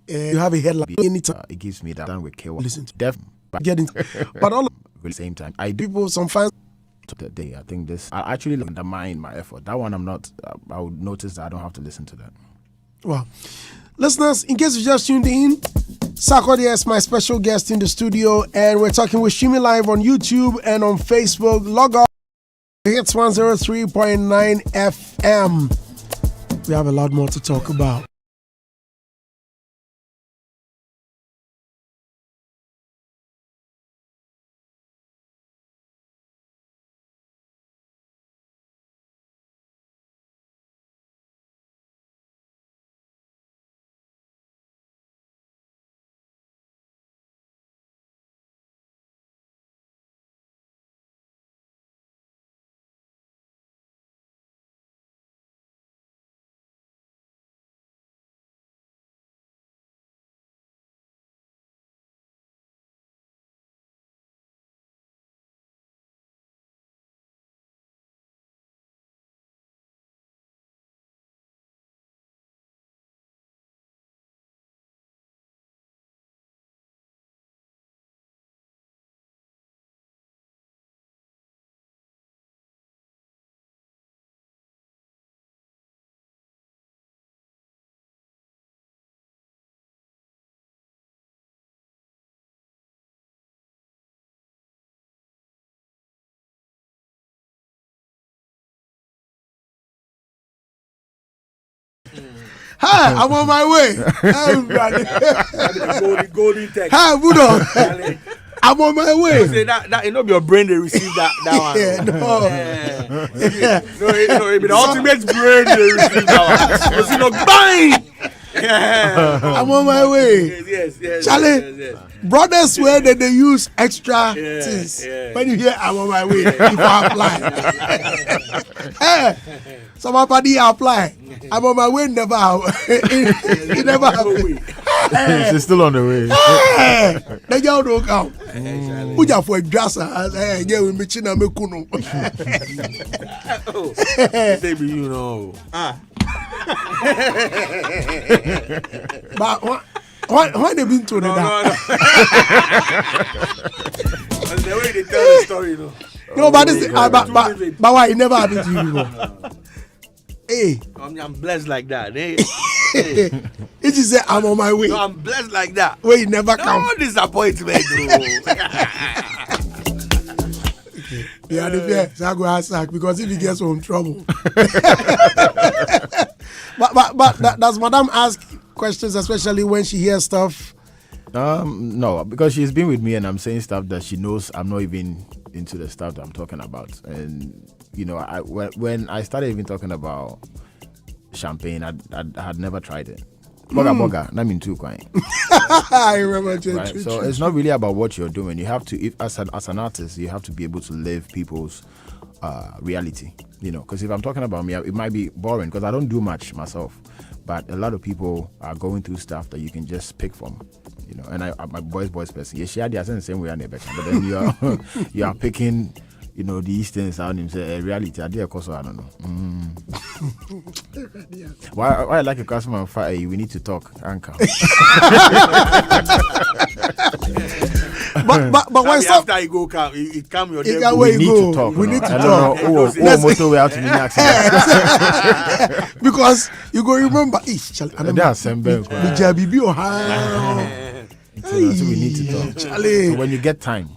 You have a headline anytime. It gives me that done with K1. Listen to Def, getting, but all at the same time, I do people, some fans. today. I think this I actually undermine my effort. That one I'm not. I would notice that I don't have to listen to that. Well, listeners, in case you just tuned in, Sarkodie is my special guest in the studio, and we're talking with streaming live on YouTube and on Facebook. Log on Hits 103.9 FM. We have a lot more to talk about. Hi, I'm on my way. Golden text. Hi, Budo. I'm on my way. Say that you know your brain they receive that one. Yeah, no. The ultimate brain they receive that one. You know, bang. Yeah. I'm on my way. Yes. Charlie, brothers swear that they use extra things. Yeah. When you hear I'm on my way, if I apply. Somebody apply. I'm on my way, never it never happened. She's still on the way. They just don't come. Who just for a dresser? Yeah, we meet you me kuno. Baby, you know. But why they been told that? That's the way they tell the story, you know. No, but this, but why it never happened to you before? Hey, I'm blessed like that. Hey. It just say I'm on my way. No, I'm blessed like that. Wait, it never come. No disappointment, bro. Yeah, the fear, so I go ask Sack because if he gets some trouble. but does Madam ask questions, especially when she hears stuff? No, because she's been with me and I'm saying stuff that she knows I'm not even into the stuff that I'm talking about. And you know, when I started even talking about champagne, I had never tried it. Boga, not mean too quiet. I remember. Right? So it's not really about what you're doing. You have to, if as an artist, you have to be able to live people's reality. You know, because if I'm talking about me, it might be boring because I don't do much myself. But a lot of people are going through stuff that you can just pick from. You know, and I'm a boys person. Yeah, she had the same way, but then you are picking. You know, these things out in reality. I don't know. Why I like a customer fire? We need to talk, Anchor. but when after you go come your day. We need to talk. We need to talk. Motorway out to me because you go remember. So we need to talk. So when you get time.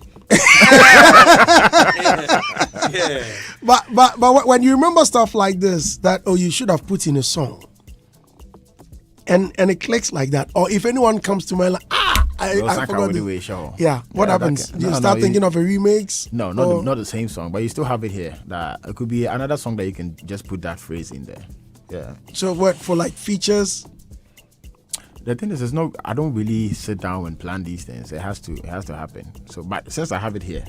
But when you remember stuff like this, that you should have put in a song, and it clicks like that, or if anyone comes to mind like I forgot what happens? You start thinking of a remix? No, not the same song, but you still have it here. That it could be another song that you can just put that phrase in there. Yeah. So what for like features? The thing is, I don't really sit down and plan these things. It has to happen. So, but since I have it here,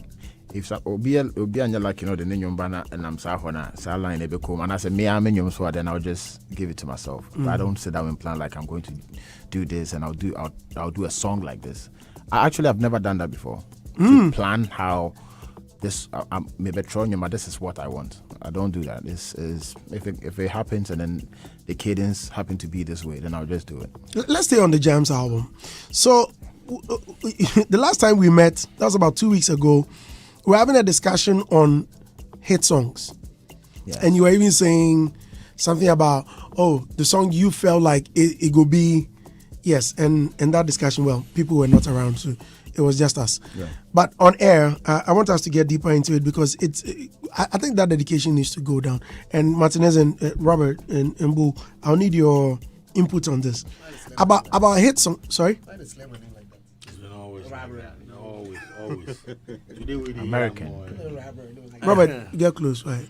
if obi anya like the name banner and I'm line and I say me I'm so then I'll just give it to myself. But I don't sit down and plan like I'm going to do this and I'll do a song like this. I actually have never done that before. To plan how I'm maybe throwing you, but this is what I want. I don't do that. This is if it happens and then the cadence happen to be this way, then I'll just do it. Let's stay on the JAMZ album. So the last time we met, that was about 2 weeks ago. We were having a discussion on hit songs, and you were even saying something about the song you felt like it would be. Yes, and that discussion, well, people were not around, so it was just us. Yeah. But on air, I want us to get deeper into it because I think that dedication needs to go down. And Martinez and Robert and Boo, I'll need your input on this. About a hit song. Sorry? Always. American. Robert, get close. Right.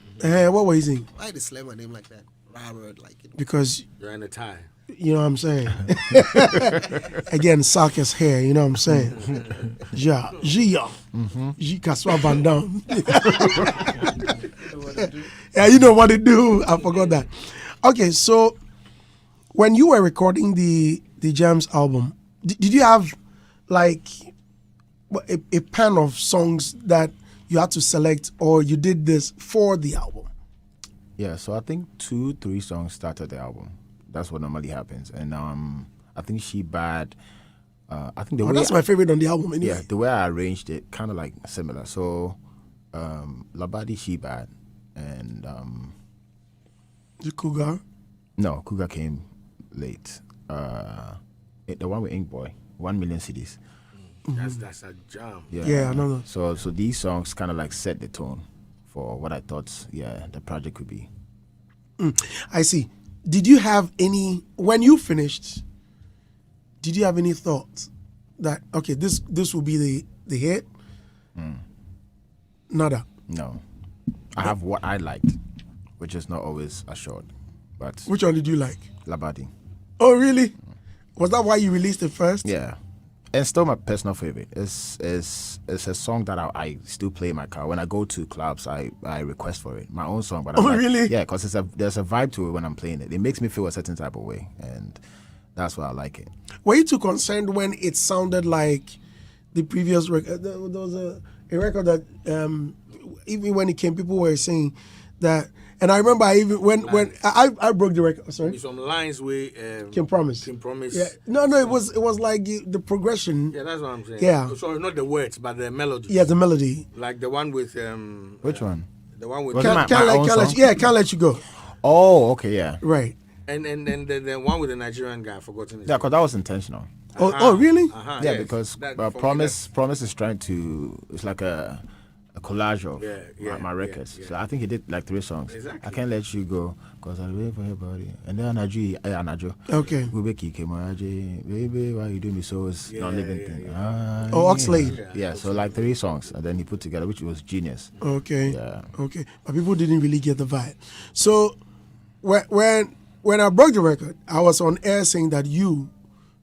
What were you saying? Why they slap my name like that? Robert, like it. Because You're in a tie. you know what I'm saying. Again, Sarkis hair. You know what I'm saying. Ja, Gia, G Kaswa Van Dam. Yeah, you know what to do. I forgot that. Okay, so when you were recording the JAMZ album, did you have like a pan of songs that you had to select, or you did this for the album? Yeah, so I think 2-3 songs started the album. That's what normally happens. And I think She Bad. I think the way that's my favorite on the album. Anyway. Yeah, the way I arranged it, kind of like similar. So, Labadi, She Bad, and The Cougar. no, Cougar came late. The one with Ink Boy, 1 million CDs. That's a jam. Yeah, I know. So these songs kind of like set the tone for what I thought, the project could be. I see. Did you have any, when you finished, did you have any thoughts that, okay, this will be the hit? Nada. No. I have what I liked, which is not always assured. But Which one did you like? Labadi. Oh, really? Was that why you released it first? Yeah. And still my personal favorite. It's a song that I still play in my car. When I go to clubs, I request for it. My own song. But I'm like, really? Yeah, because there's a vibe to it when I'm playing it. It makes me feel a certain type of way. And that's why I like it. Were you too concerned when it sounded like the previous record? There was a record that even when it came, people were saying that. And I remember when I broke the record. Sorry, Some lines with Can Promise. Can Promise. Yeah, no, it was like the progression. Yeah, that's what I'm saying. Yeah. Sorry, not the words, but the melody. Yeah, the melody. Like the one with Which one? The one with Was it my Can't own song? Can't let you go. Oh, okay, yeah. Right. and the one with the Nigerian guy. I forgotten his Yeah, name. because that was intentional. Oh, really? Uh-huh, Yeah, yes. because That- for me, Promise is trying to, it's like a collage of my records. yeah. So I think he did like 3 songs. Exactly. I Can't Let You Go, because I wait for your body. And then Anajo. Okay. Baby, why you do me so? It's not living thing. Oh, Oxlade. Yeah, so like 3 songs, and then he put together, which was genius. Okay. Yeah. Okay. But people didn't really get the vibe. So when I broke the record, I was on air saying that you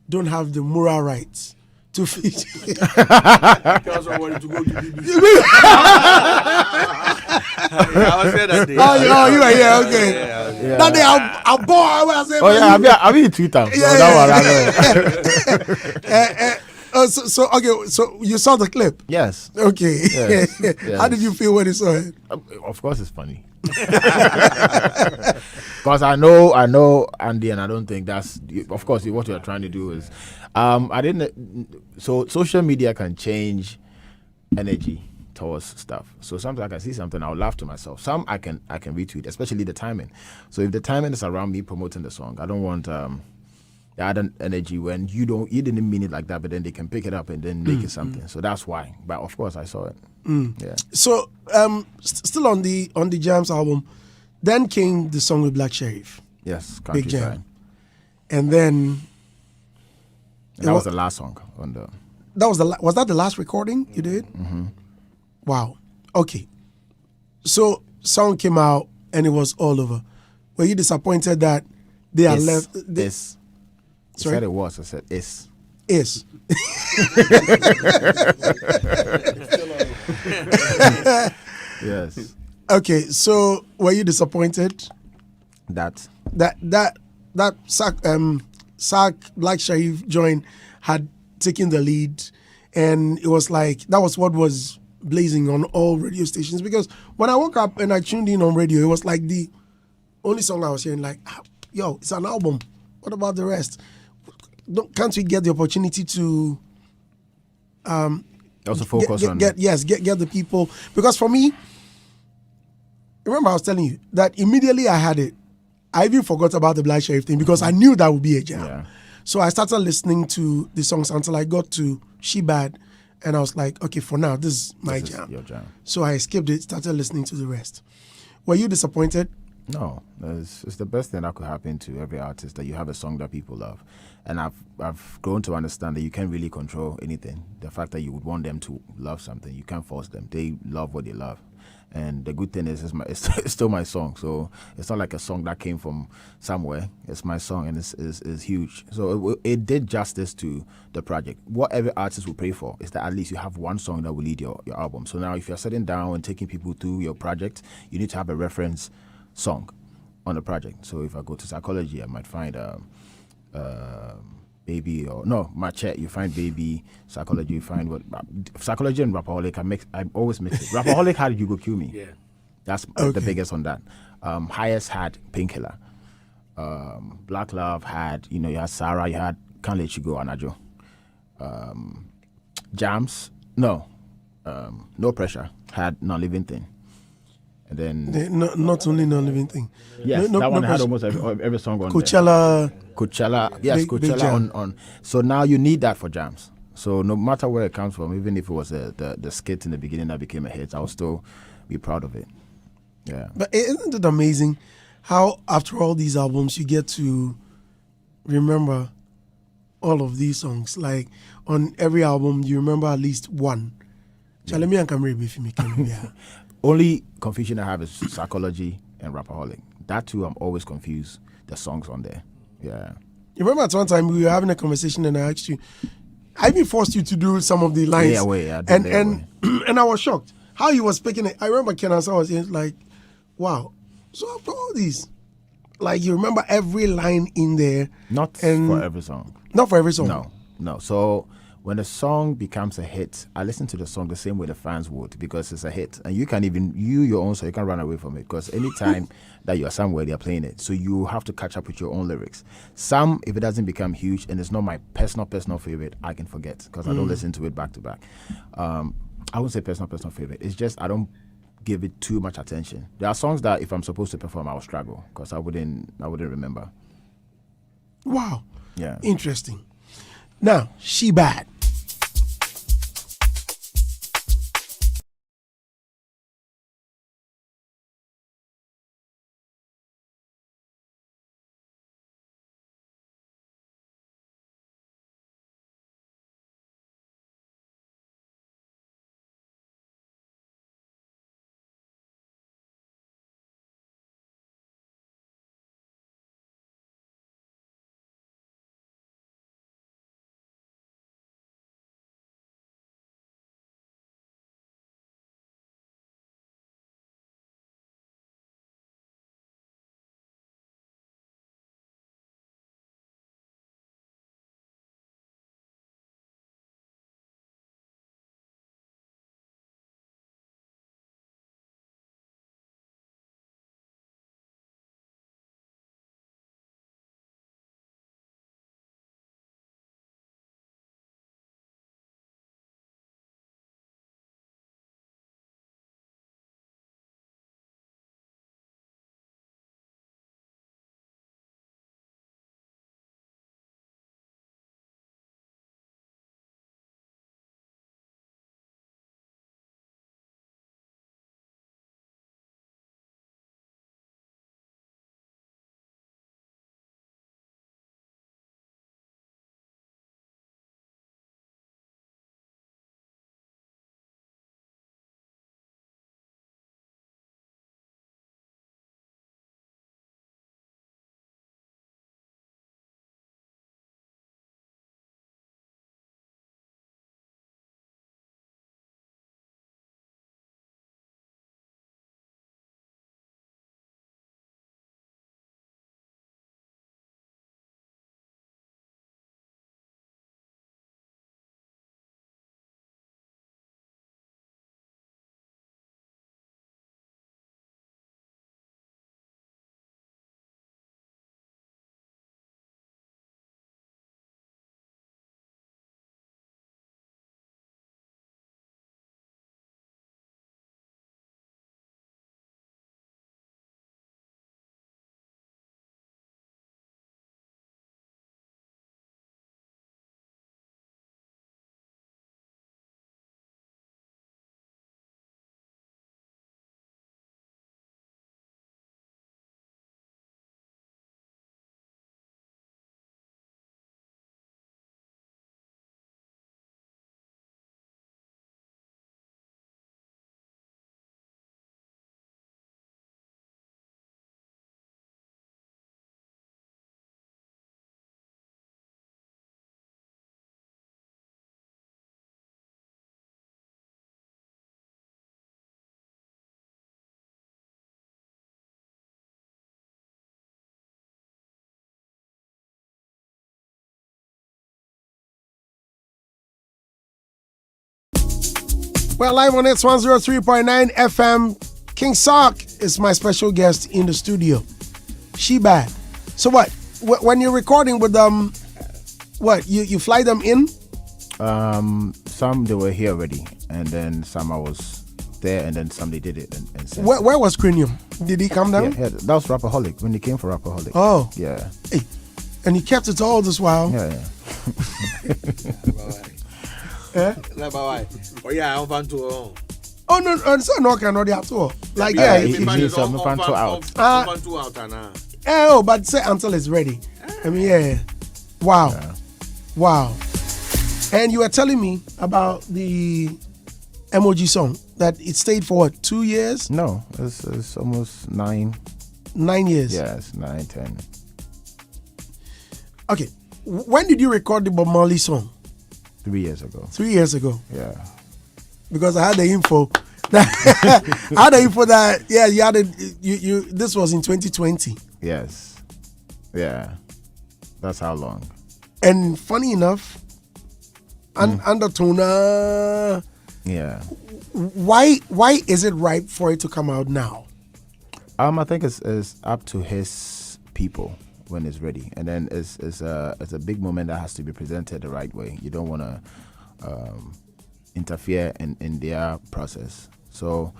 don't have the moral rights to feature. Because I wanted to go to BBC. I was there that day. Oh, you were here. Okay. Yeah. That day I bought. I said, Oh, yeah, I've been Twitter. So that one, I know. So okay. So you saw the clip. Yes. Okay. Yes. How did you feel when you saw it? Of course, it's funny. Because I know Andy, and I don't think that's. Of course, what you're trying to do is, I didn't. So social media can change energy towards stuff. So sometimes I can see something, I'll laugh to myself. Some I can retweet, especially the timing. So if the timing is around me promoting the song, I don't want the added energy when you didn't mean it like that, but then they can pick it up and then make it something. So that's why. But of course, I saw it. Yeah. So still on the JAMZ album, then came the song with Black Sheriff, Yes. Big Countryside. Jam, and then And that was the last song on the. that was was that the last recording you did? Mm-hmm. Wow. Okay. So song came out and it was all over. Were you disappointed that they had left? This. You Sorry? said it was. I said it's. Is. Yes. Okay. So were you disappointed That. that Sark Black Sharif joint had taken the lead, and it was like that was what was blazing on all radio stations. Because when I woke up and I tuned in on radio, it was like the only song I was hearing. Like, yo, it's an album. What about the rest? Can't we get the opportunity to Also focus on get the people? Because for me, remember I was telling you that immediately I had it. I even forgot about the Black Sheriff thing because I knew that would be a jam. Yeah. So I started listening to the songs until I got to She Bad, and I was like, okay, for now, this is my jam. Your jam. So I skipped it, started listening to the rest. Were you disappointed? No, it's the best thing that could happen to every artist, that you have a song that people love. And I've grown to understand that you can't really control anything. The fact that you would want them to love something, you can't force them. They love what they love. And the good thing is it's still my song. So it's not like a song that came from somewhere. It's my song, and it's huge. So it did justice to the project. What every artist will pray for is that at least you have one song that will lead your album. So now if you're sitting down and taking people through your project, you need to have a reference song on the project. So if I go to Sarkodie, I might find Baby, or no, Machete, you find Baby. Sarkodie, you find what Sarkodie and Rapaholic. I always mix it. Rapaholic had You Go Kill Me. Yeah. That's the biggest on that. Highest had Painkiller. Black Love had, you had Sarah, you had Can't Let You Go, Anajo. JAMZ, no Pressure had Non-Living Thing. And then Not only Non-Living Thing. Yes, that one had almost every song on Coachella. there. Coachella, yes, Big Coachella jam. on. So now you need that for JAMZ. So no matter where it comes from, even if it was the skit in the beginning that became a hit, I'll still be proud of it. Yeah. But isn't it amazing how after all these albums you get to remember all of these songs? Like on every album you remember at least one. Chalemi and Camry Bifi yeah. Only confusion I have is Psychology and Rapaholic. That too, I'm always confused. The songs on there. Yeah. You remember at one time we were having a conversation and I asked you, I even forced you to do some of the lines. And I was shocked how he was picking it. I remember Ken Ansa was saying like, wow. So after all these, like you remember every line in there. Not for every song. Not for every song. No. So when a song becomes a hit, I listen to the song the same way the fans would, because it's a hit. And you can't even, your own song, you can't run away from it, because anytime that you're somewhere, they're playing it. So you have to catch up with your own lyrics. Some, if it doesn't become huge and it's not my personal favorite, I can forget, because I don't listen to it back to back. I wouldn't say personal favorite. It's just I don't give it too much attention. There are songs that if I'm supposed to perform, I will struggle, because I wouldn't remember. Wow. Yeah. Interesting. Now, She Bad. We're live on Hits 103.9 FM. King Sark is my special guest in the studio. She bad. So what? When you're recording with them, what you fly them in? Some they were here already, and then some I was there, and then some they did it and sent Where was Cranium? Did he come down? Yeah, that was Rapperholic when he came for Rapperholic. Oh, yeah. Hey, and he kept it all this while. Yeah. Oh yeah, I'm fan to. Oh no, so no cannot at all. Like Yeah, yeah, he needs some fan to out. Oh, but say until it's ready. I mean, yeah. Wow. Yeah. Wow. And you were telling me about the emoji song that it stayed for what, 2 years? No, it's almost 9. 9 years. Yes, 9, 10. Okay. When did you record the Bob Marley song? 3 years ago. 3 years ago. Yeah. Because I had the info. I had the info that you had it. You this was in 2020. Yes. Yeah. That's how long. And funny enough, undertone. Yeah. Why is it right for it to come out now? I think it's up to his people when it's ready, and then it's a big moment that has to be presented the right way. You don't want to interfere in their process. So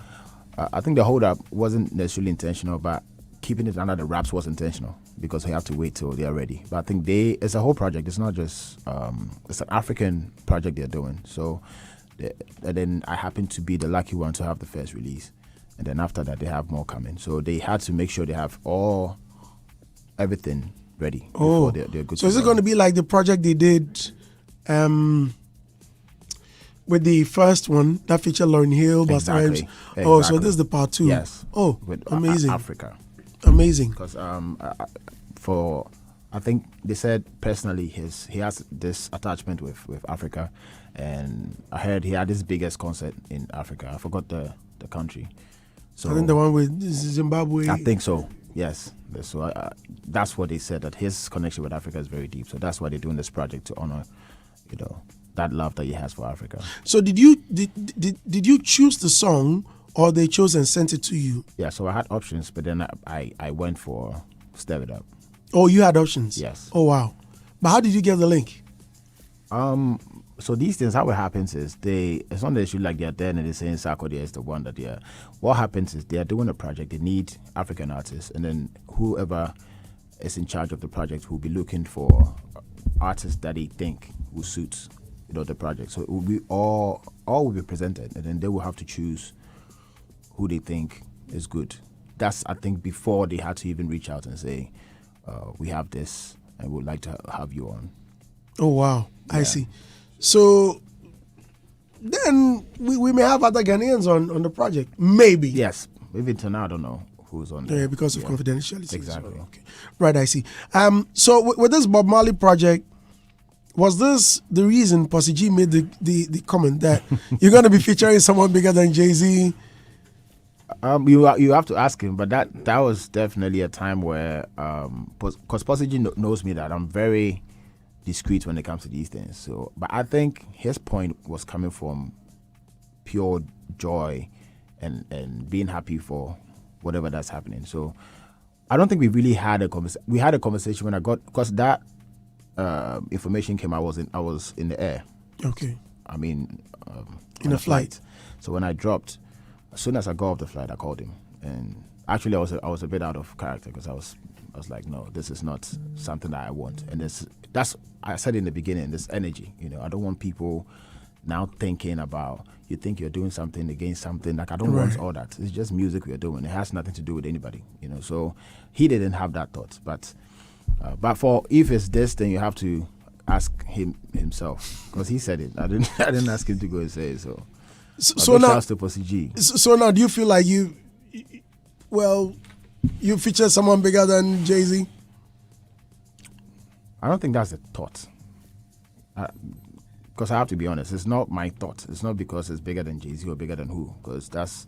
I think the hold up wasn't necessarily intentional, but keeping it under the wraps was intentional because they have to wait till they're ready. But I think it's a whole project. It's not just it's an African project they're doing. So and then I happen to be the lucky one to have the first release, and then after that they have more coming. So they had to make sure they have everything ready before they're good. So is it going to be like the project they did with the first one that featured Lauryn Hill, Busta Rhymes? Oh, so this is the part 2. Yes. Oh, with amazing. Africa. Amazing. Because I think they said personally he has this attachment with Africa, and I heard he had his biggest concert in Africa. I forgot the country. So I think the one with Zimbabwe. I think so. Yes. So that's what they said, that his connection with Africa is very deep. So that's why they're doing this project to honor, that love that he has for Africa. So did you choose the song, or they chose and sent it to you? Yeah. So I had options, but then I went for Stir It Up. Oh, you had options? Yes. Oh, wow. But how did you get the link? So these things, how it happens is it's not necessarily like they're there and they're saying Sarkodie is the one that they're. What happens is they're doing a project, they need African artists, and then whoever is in charge of the project will be looking for artists that they think will suit the project. So it will be all will be presented, and then they will have to choose who they think is good. That's, I think, before they had to even reach out and say, we have this and we'd like to have you on. Oh, wow. Yeah. I see. So then we may have other Ghanaians on the project. Maybe. Yes. Even till now, I don't know who's on there. Yeah, because of confidentiality. Exactly. So, okay. Right, I see. So with this Bob Marley project, was this the reason Posse G made the comment that you're going to be featuring someone bigger than Jay-Z? You have to ask him, but that was definitely a time where, because Posse G knows me that I'm very discreet when it comes to these things. So, but I think his point was coming from pure joy and being happy for whatever that's happening. So, I don't think we really had a conversation. We had a conversation when I got, because that information came. I was in the air. Okay. I mean, in a flight. So when I dropped, as soon as I got off the flight, I called him, and actually I was a bit out of character because I was like, no, this is not something that I want, and that's I said in the beginning, this energy, I don't want people now thinking about, you think you're doing something against something, like I don't want all that. It's just music we're doing. It has nothing to do with anybody, So he didn't have that thought, but for if it's this, then you have to ask him himself, because he said it. I didn't ask him to go and say it. So now, to Posse G. So now, do you feel like you featured someone bigger than Jay-Z? I don't think that's the thought. Because I have to be honest, it's not my thought. It's not because it's bigger than Jay-Z or bigger than who, because that's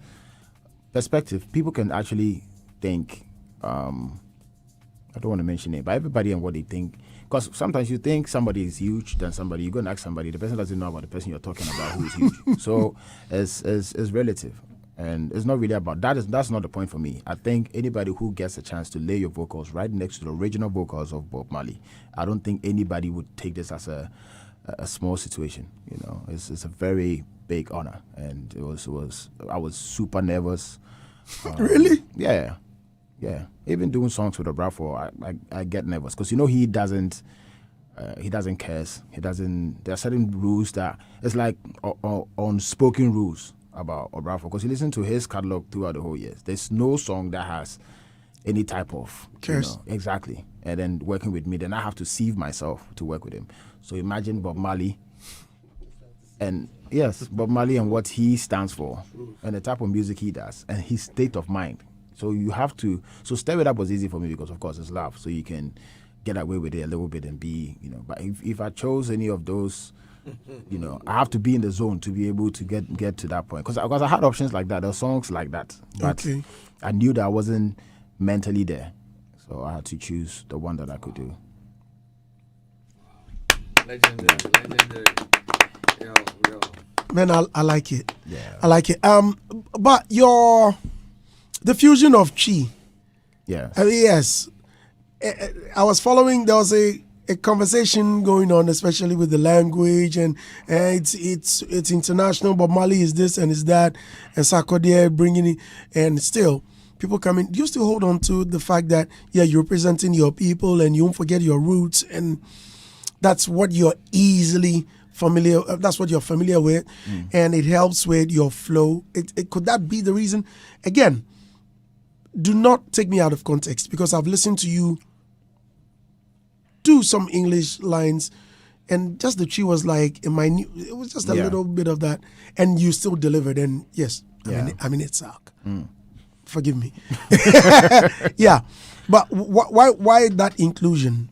perspective. People can actually think, I don't want to mention it, but everybody and what they think because sometimes you think somebody is huge than somebody. You go and ask somebody, the person doesn't know about the person you're talking about who is huge. So it's relative. And it's not really about that. That's not the point for me. I think anybody who gets a chance to lay your vocals right next to the original vocals of Bob Marley, I don't think anybody would take this as a small situation. You know, it's a very big honor, and I was super nervous. Really? Yeah. Even doing songs with Obrafo, I get nervous because he doesn't curse. There are certain rules that it's like unspoken rules about Obrafo, because you listen to his catalog throughout the whole years. There's no song that has any type of curse. Exactly. And then working with me, then I have to sieve myself to work with him. So imagine Bob Marley, and Bob Marley and what he stands for, and the type of music he does, and his state of mind. So you have to. So Stir It Up was easy for me because, of course, it's love. So you can get away with it a little bit and be, But if I chose any of those, I have to be in the zone to be able to get to that point. Because I had options like that. There were songs like that. But I knew that I wasn't mentally there. So I had to choose the one that I could do. Legendary. Yo. Man, I like it. Yeah. I like it. But the fusion of Chi. Yes. Yes. I was following, there was a conversation going on, especially with the language, and it's international. Bob Marley is this and is that, and Sarkodie bringing it, and still people coming. Do you still hold on to the fact that you're representing your people and you won't forget your roots, and that's what you're easily familiar. That's what you're familiar with, and it helps with your flow. It could that be the reason? Again, do not take me out of context, because I've listened to you do some English lines, and just the Chi was like it was just a little bit of that, and you still delivered. And yes, I mean it's Sark. Forgive me. Yeah, but why that inclusion?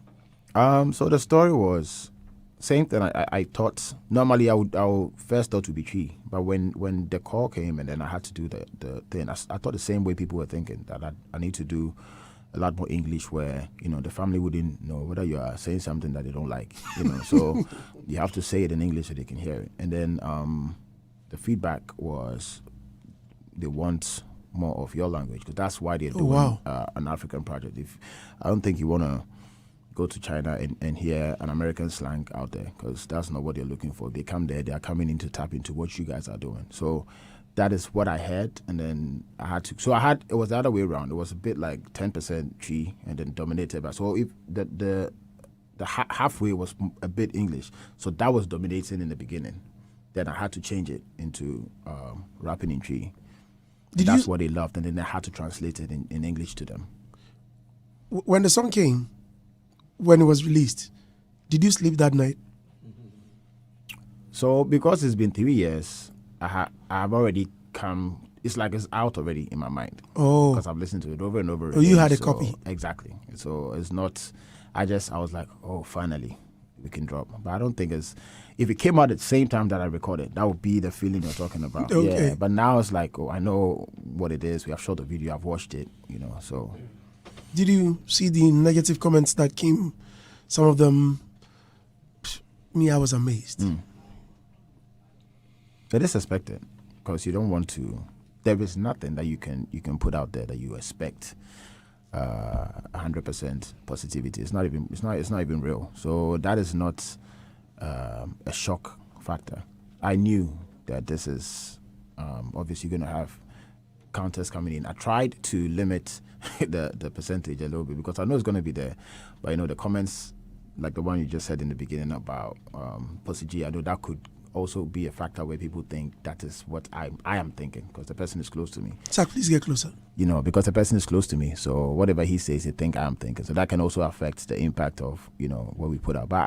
So the story was same thing. I thought normally I would first thought to be Chi, but when the call came and then I had to do the thing, I thought the same way people were thinking, that I need to do a lot more English, where the family wouldn't know whether you are saying something that they don't like, so you have to say it in English so they can hear it. And then the feedback was they want more of your language, because that's why they're doing an African project. I don't think you want to go to China and hear an American slang out there, because that's not what they're looking for. They come there, they are coming in to tap into what you guys are doing. So that is what I had, and then I had to. So it was the other way around. It was a bit like 10% Chi, and then dominated by. So if the halfway was a bit English, so that was dominating in the beginning. Then I had to change it into rapping in Chi. That's what they loved, and then I had to translate it in English to them. When the song came, when it was released, did you sleep that night? So because it's been 3 years, I've already come. It's like it's out already in my mind. Oh, because I've listened to it over and over again. Oh, you had a copy. Exactly. So it's not. I was like, oh, finally we can drop. But I don't think it's. If it came out at the same time that I recorded, that would be the feeling you're talking about. Okay. Yeah. But now it's like, oh, I know what it is. We have shot the video. I've watched it. So. Did you see the negative comments that came? Some of them. I was amazed. It is expected, because you don't want to. There is nothing that you can put out there that you expect 100% positivity. It's not even real. So that is not a shock factor. I knew that this is obviously going to have counters coming in. I tried to limit the percentage a little bit, because I know it's going to be there. But the comments, like the one you just said in the beginning about Pussy G, I know that could also be a factor where people think that is what I am thinking, because the person is close to me. Sir, please get closer. Because the person is close to me, so whatever he says, he think I am thinking. So that can also affect the impact of what we put out. But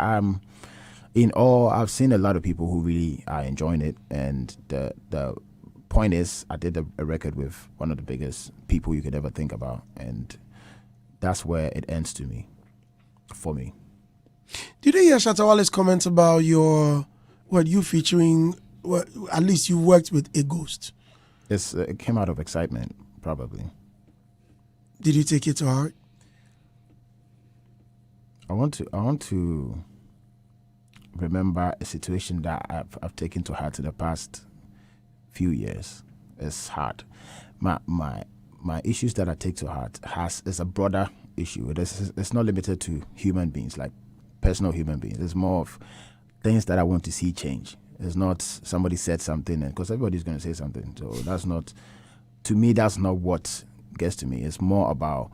I've seen a lot of people who really are enjoying it, and the point is, I did a record with one of the biggest people you could ever think about, and that's where it ends for me. Did you hear Shatawale's comments about you featuring? At least you worked with a ghost. It came out of excitement, probably. Did you take it to heart? I want to remember a situation that I've taken to heart in the past few years. It's hard. My issues that I take to heart is a broader issue. It's not limited to human beings, like personal human beings. It's more of things that I want to see change. It's not somebody said something, and because everybody's going to say something. So that's not, to me, that's not what gets to me. It's more about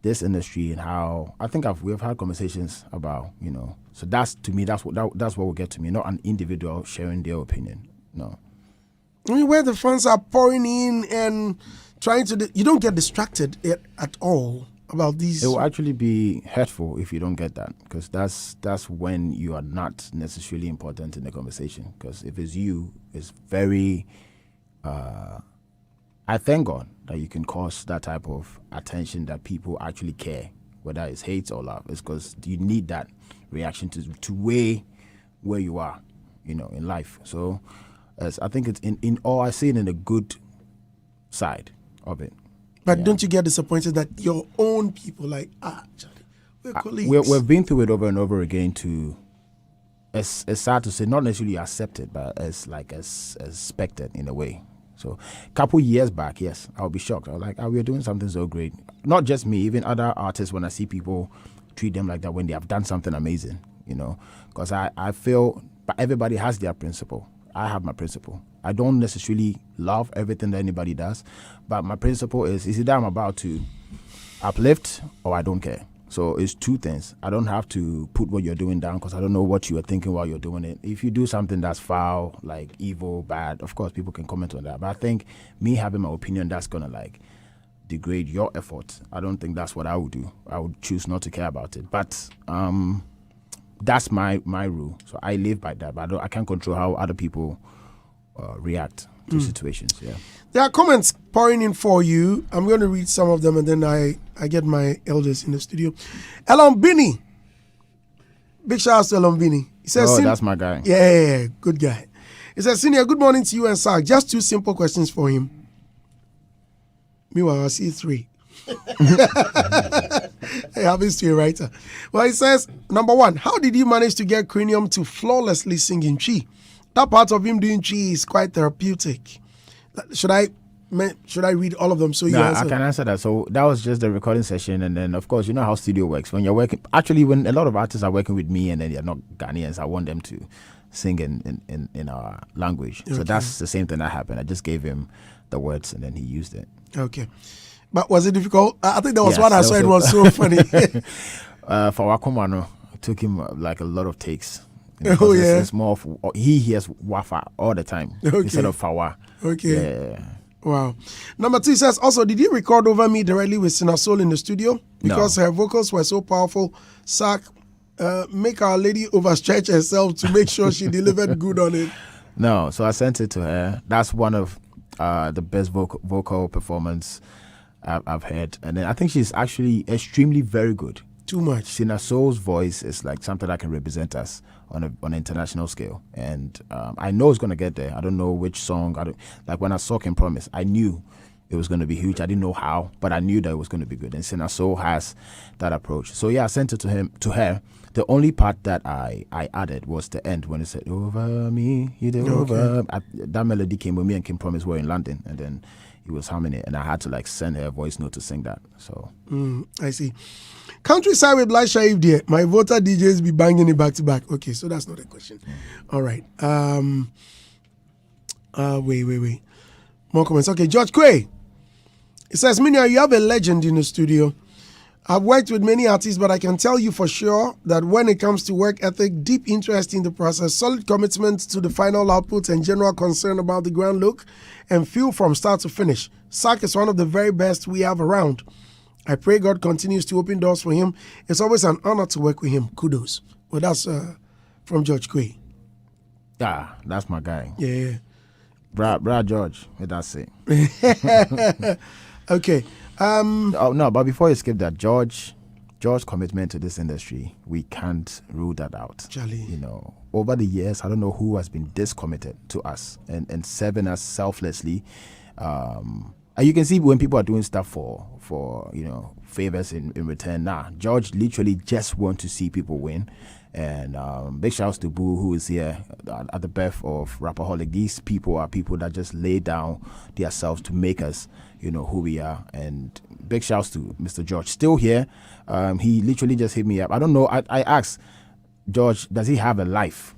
this industry and how I think we've had conversations about, so that's, to me, that's what will get to me, not an individual sharing their opinion. No. I mean, where the fans are pouring in and trying to, you don't get distracted at all about these. It will actually be hurtful if you don't get that, because that's when you are not necessarily important in the conversation. Because if it's you, it's very. I thank God that you can cause that type of attention, that people actually care, whether it's hate or love. It's because you need that reaction to weigh where you are, in life. So, I think it's in all, I see it in the good side of it. But don't you get disappointed that your own people, like, Charlie, we're colleagues? We've been through it over and over again it's sad to say, not necessarily accepted, but as expected in a way. So a couple years back, yes, I'll be shocked. I was like, we're doing something so great. Not just me, even other artists, when I see people treat them like that when they have done something amazing, because I feel, but everybody has their principle. I have my principle. I don't necessarily love everything that anybody does, but my principle is either I'm about to uplift or I don't care. So it's two things. I don't have to put what you're doing down because I don't know what you are thinking while you're doing it. If you do something that's foul, like evil, bad, of course people can comment on that. But I think me having my opinion, that's going to degrade your effort. I don't think that's what I would do. I would choose not to care about it. But that's my rule. So I live by that. But I can't control how other people react to situations. Yeah. There are comments pouring in for you. I'm going to read some of them and then I get my elders in the studio. Elombini. Big shout out to Elombini. He says, that's my guy. Yeah, good guy. He says, Senior, good morning to you and Sark. Just two simple questions for him. Meanwhile, I see three. It happens to a writer. Well, he says, number one, how did you manage to get Cranium to flawlessly sing in Chi? That part of him doing Chi is quite therapeutic. Should I read all of them so you answer? I can answer that. So that was just the recording session, and then of course you know how studio works. When you're working, actually, when a lot of artists are working with me and then they're not Ghanaians, I want them to sing in our language. Okay. So that's the same thing that happened. I just gave him the words and then he used it. Okay, but was it difficult? I think there was one I saw. It was so funny. For Wakomano, it took him like a lot of takes. Oh yeah, it's more of he hears wafa all the time instead of fawa. Okay. Yeah. Wow. Number two says, also, did you record Over Me directly with Sina Soul in the studio? Because her vocals were so powerful. Sark, make Our Lady overstretch herself to make sure she delivered good on it. No, so I sent it to her. That's one of the best vocal performance I've heard. And then I think she's actually extremely very good. Too much. Sina Soul's voice is like something that can represent us on an international scale, and I know it's gonna get there. I don't know which song. Like when I saw Can Promise, I knew it was gonna be huge. I didn't know how, but I knew that it was gonna be good. And Sina Soul has that approach. So yeah, I sent it to her. The only part that I added was the end when it said "Over Me, you did over." That melody came when me and Can Promise were in London, and then he was humming it, and I had to send her a voice note to sing that. So I see. Countryside with Black Shaif dear. My voter DJs be banging it back to back. Okay, so that's not a question. All right. Wait. More comments. Okay, George Quay. It says, Minia, you have a legend in the studio. I've worked with many artists, but I can tell you for sure that when it comes to work ethic, deep interest in the process, solid commitment to the final output, and general concern about the grand look and feel from start to finish, Sark is one of the very best we have around. I pray God continues to open doors for him. It's always an honor to work with him. Kudos. Well, that's from George Quay. Yeah, that's my guy. Yeah. Brad George, that's it. Okay. No, but before you skip that, George's commitment to this industry, we can't rule that out. Charlie. Over the years, I don't know who has been this committed to us and serving us selflessly. You can see when people are doing stuff for favors in return. Nah, George literally just want to see people win. And big shouts to Boo, who is here at the birth of Rapperholic. These people are people that just lay down themselves to make us, who we are. And big shouts to Mr. George, still here. He literally just hit me up. I don't know. I asked George, does he have a life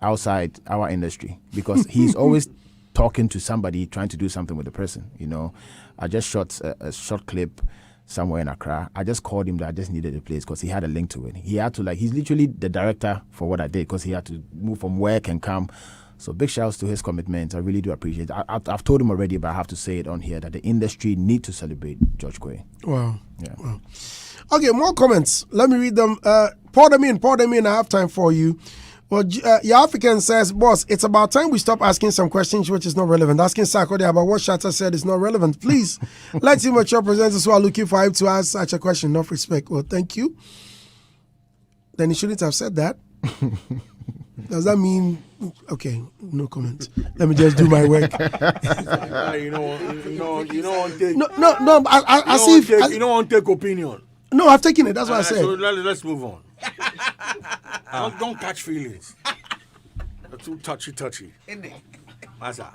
outside our industry? Because he's always talking to somebody, trying to do something with the person. I just shot a short clip somewhere in Accra. I just called him that I just needed a place because he had a link to it. He had to he's literally the director for what I did because he had to move from work and come. So big shouts to his commitment. I really do appreciate it. I've told him already, but I have to say it on here that the industry need to celebrate George Quay. Wow. Yeah. Wow. Okay, more comments. Let me read them. Pour them in. I have time for you. Well, your African says, boss, it's about time we stop asking some questions which is not relevant. Asking Sarkodie about what Shatta said is not relevant. Please, let's see mature presenters who are looking for him to ask such a question. Enough respect. Well, thank you. Then he shouldn't have said that. Does that mean... Okay, no comment. Let me just do my work. You don't want to take opinion. No, I've taken it. That's what I said. So let's move on. Don't catch feelings. They're too touchy. Masa.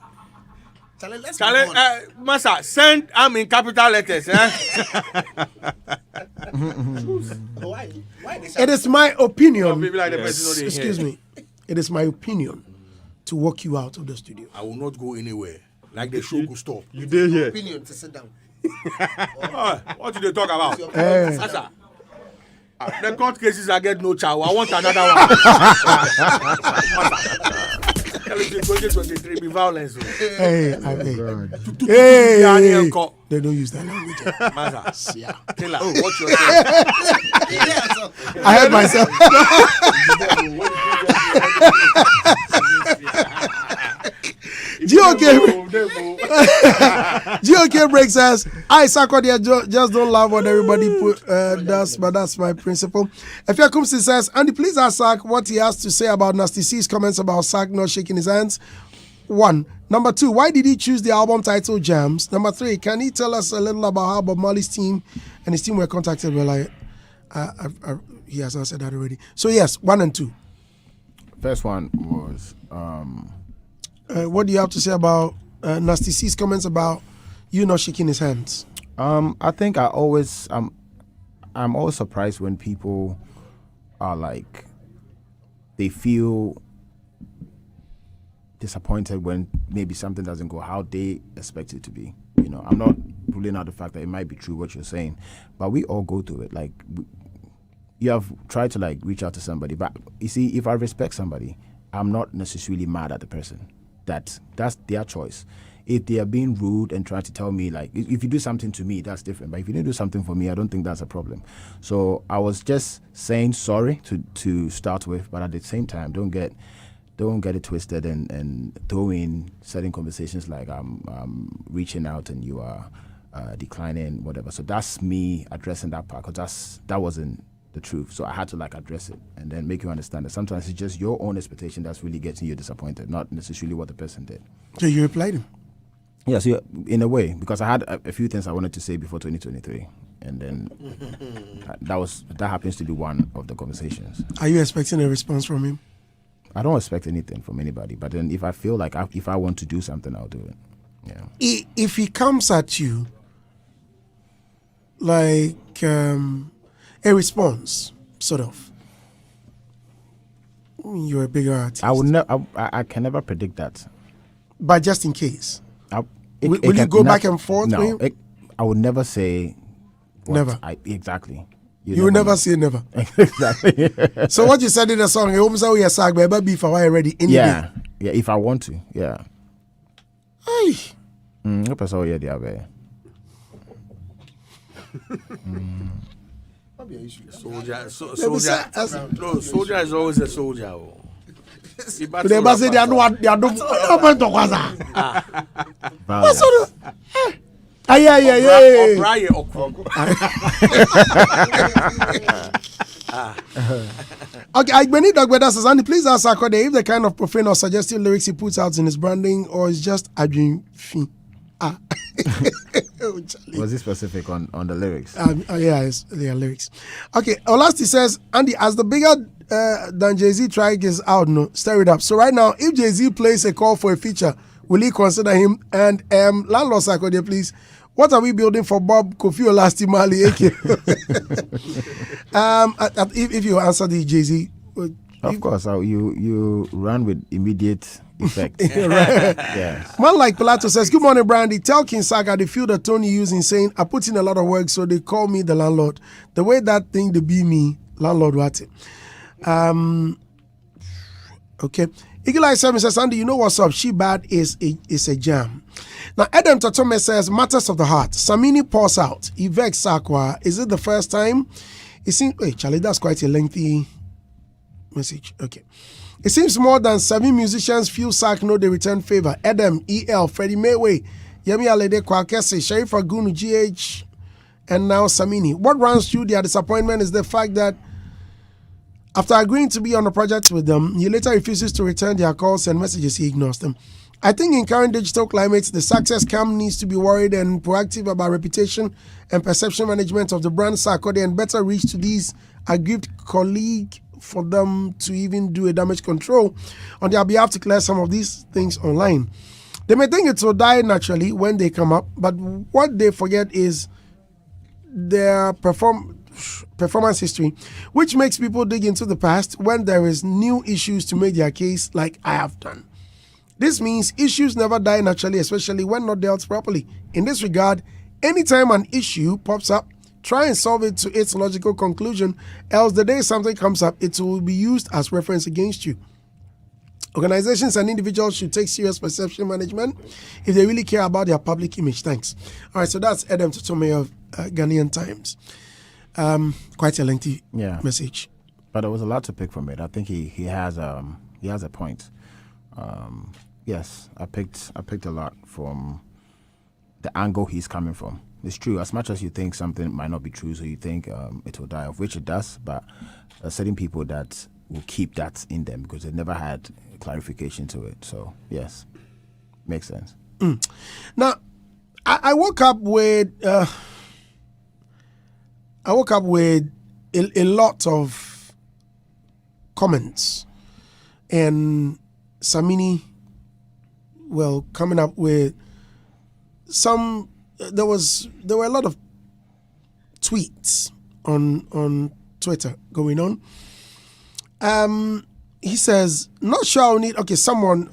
Masa, send in capital letters. Why It is my opinion. Excuse me. It is my opinion to walk you out of the studio. I will not go anywhere. Like the show could stop. You did here. Opinion to sit down. What do they talk about? Hey. The court cases I get no chow. I want another one. Tell it in 2023 be violence. Hey, I beg. Hey. They don't use that language. Masa. Yeah. Tell her what you're saying. I heard myself. GOK Break says, I Sarkodie just don't love what everybody does, but that's my principle. Efia Kumsi says, Andy, please ask Sark what he has to say about Nasty C's comments about Sark not shaking his hands. 1. Number 2, why did he choose the album title JAMZ? Number 3, can he tell us a little about how Bob Marley's team and his team were contacted? Well, he has answered that already. So yes, 1 and 2. First one was what do you have to say about Nasty C's comments about you not shaking his hands? I think I'm always surprised when people are like, they feel disappointed when maybe something doesn't go how they expect it to be. I'm not ruling out the fact that it might be true what you're saying, but we all go through it. Like, you have tried to reach out to somebody, but you see, if I respect somebody, I'm not necessarily mad at the person. That's their choice. If they are being rude and trying to tell me, if you do something to me, that's different. But if you didn't do something for me, I don't think that's a problem. So I was just saying sorry to start with, but at the same time, don't get it twisted and throw in certain conversations like I'm reaching out and you are declining, whatever. So that's me addressing that part, because that wasn't the truth. So I had to address it and then make you understand that sometimes it's just your own expectation that's really getting you disappointed, not necessarily what the person did. So you replied him? Yeah, so in a way, because I had a few things I wanted to say before 2023, and then that happens to be one of the conversations. Are you expecting a response from him? I don't expect anything from anybody, but then if I feel like if I want to do something, I'll do it. Yeah. If he comes at you like a response, sort of, you're a bigger artist. I can never predict that. But just in case, will you go back and forth? No, I would never say. Never. Exactly. You will never say never. Exactly. So what you said in the song, you almost say we are sag, but be for ready. Yeah. Yeah. If I want to, yeah. Hey. Soldier is always a soldier. They must say they are not open to Gaza. Okay, I need Dr. says, please ask Sarkodie if the kind of profane or suggestive lyrics he puts out in his branding or is just a dream. Oh, Charlie. Was he specific on the lyrics? Yeah, they are lyrics. Okay, Olasti says, Andy, as the bigger than Jay-Z track is out, no, stir it up. So right now, if Jay-Z plays a call for a feature, will he consider him? And landlord Sarkodie, please, what are we building for Bob Kofi Olasti Marley? If you answer the Jay-Z, of course, you run with immediate effect. Yes. Man like Pilato says, good morning, Brandy. Tell King Saga the feel that Tony using saying, I put in a lot of work, so they call me the landlord. The way that thing to be me, landlord what? Okay. Eagle Eye 7 says, Andy, you know what's up? She Bad is a jam. Now, Adam Totome says, matters of the heart. Samini pours out. Yvette Sakwa, is it the first time? It seems, wait, Charlie, that's quite a lengthy message. Okay. It seems more than 7 musicians feel Sark know they return favor. Adam, EL, Freddie Mayway, Yemi Alede Kwakese, Sharif Agunu, GH, and now Samini. What runs through their disappointment is the fact that after agreeing to be on a project with them, he later refuses to return their calls and messages. He ignores them. I think in current digital climates, the success camp needs to be worried and proactive about reputation and perception management of the brand Sarkodie and better reach to these aggrieved colleagues for them to even do a damage control on their behalf to clear some of these things online. They may think it will die naturally when they come up, but what they forget is their performance history, which makes people dig into the past when there is new issues to make their case, like I have done. This means issues never die naturally, especially when not dealt properly. In this regard, anytime an issue pops up, try and solve it to its logical conclusion, else the day something comes up, it will be used as reference against you. Organizations and individuals should take serious perception management if they really care about their public image. Thanks. All right, so that's Adam Totome of Ghanaian Times. Quite a lengthy message. But there was a lot to pick from it. I think he has a point. Yes, I picked a lot from the angle he's coming from. It's true. As much as you think something might not be true, so you think it will die, of which it does, but there are certain people that will keep that in them because they never had clarification to it. So, yes, makes sense. Now, I woke up with a lot of comments, and Samini, well, coming up with some. There were a lot of tweets on Twitter going on. He says, not sure I'll need. Okay, someone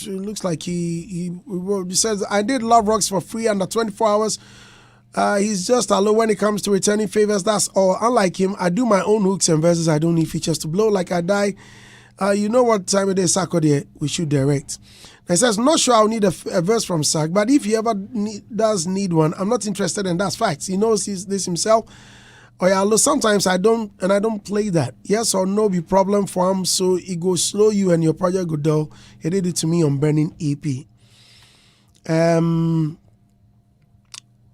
looks like he says, I did Love Rocks for free under 24 hours. He's just alone when it comes to returning favors. That's all. Unlike him, I do my own hooks and verses. I don't need features to blow like I die. You know what time it is, Sarkodie? We should direct. He says, not sure I'll need a verse from Sark, but if he ever does need one, I'm not interested, and that's facts. He knows this himself. Oh yeah, look, sometimes I don't play that. Yes or no be problem for him, so it go slow you and your project go dull. He did it to me on Burning EP. And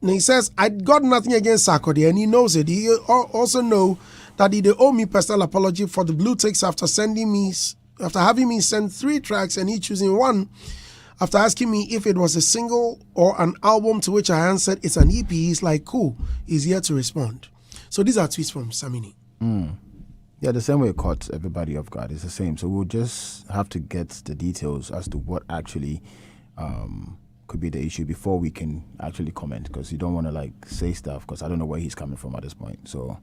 he says, I got nothing against Sarkodie, and he knows it. He also know that he owe me personal apology for the blue ticks after having me send 3 tracks and he choosing one. After asking me if it was a single or an album, to which I answered it's an EP, he's like, cool, he's here to respond. So these are tweets from Samini. Yeah, the same way it caught everybody off guard. It's the same. So we'll just have to get the details as to what actually could be the issue before we can actually comment, because you don't want to say stuff, because I don't know where he's coming from at this point. So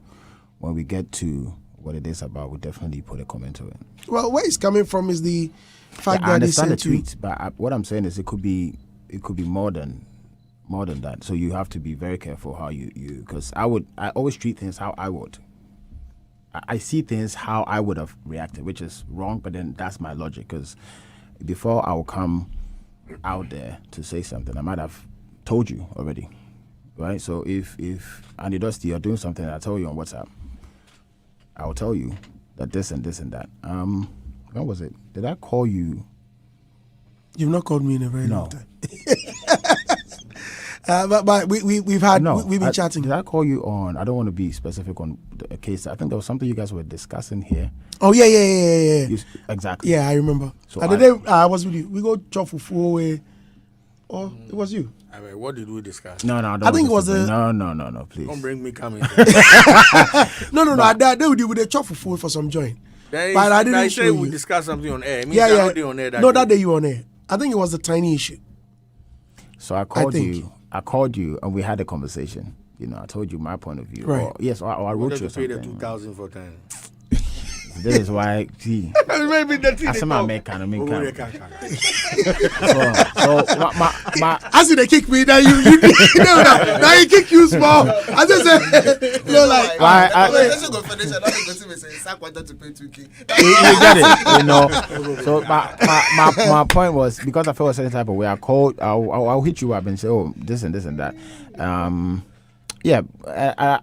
when we get to what it is about, we'll definitely put a comment to it. Well, where he's coming from is the fact that I understand the tweet, but what I'm saying is it could be more than that. So you have to be very careful how you because I always treat things how I would. I see things how I would have reacted, which is wrong, but then that's my logic, because before I will come out there to say something, I might have told you already, right? So if Andy Dusty, you're doing something, I tell you on WhatsApp, I will tell you that this and this and that. When was it? Did I call you? You've not called me in a very long time. But we've been chatting. Did I call you on? I don't want to be specific on a case. I think there was something you guys were discussing here. Oh yeah. Exactly. Yeah, I remember. So the day I was with you, we go chop fufu away. Oh, it was you. I mean, what did we discuss? No, don't I think it was no, please. Don't bring me coming. No. They would with a chop for food for some joint. But I didn't show we you. discussed something on air. It means Yeah. on air That day you were on air. I think it was a tiny issue. So I called you, and we had a conversation. You know, I told you my point of view. Right. Or I wrote you pay the something. 2,000 for time. This is why. See, Maybe the thing. I said my American. So my As they kick me, now you now you kick you small. I just said, you're like, why? Let's go finish. I don't go say Sak wanted to pay 2K. You get it, you know. So my point was, because I felt a certain type of way, I called. I'll hit you up and say, oh, this and that. Yeah,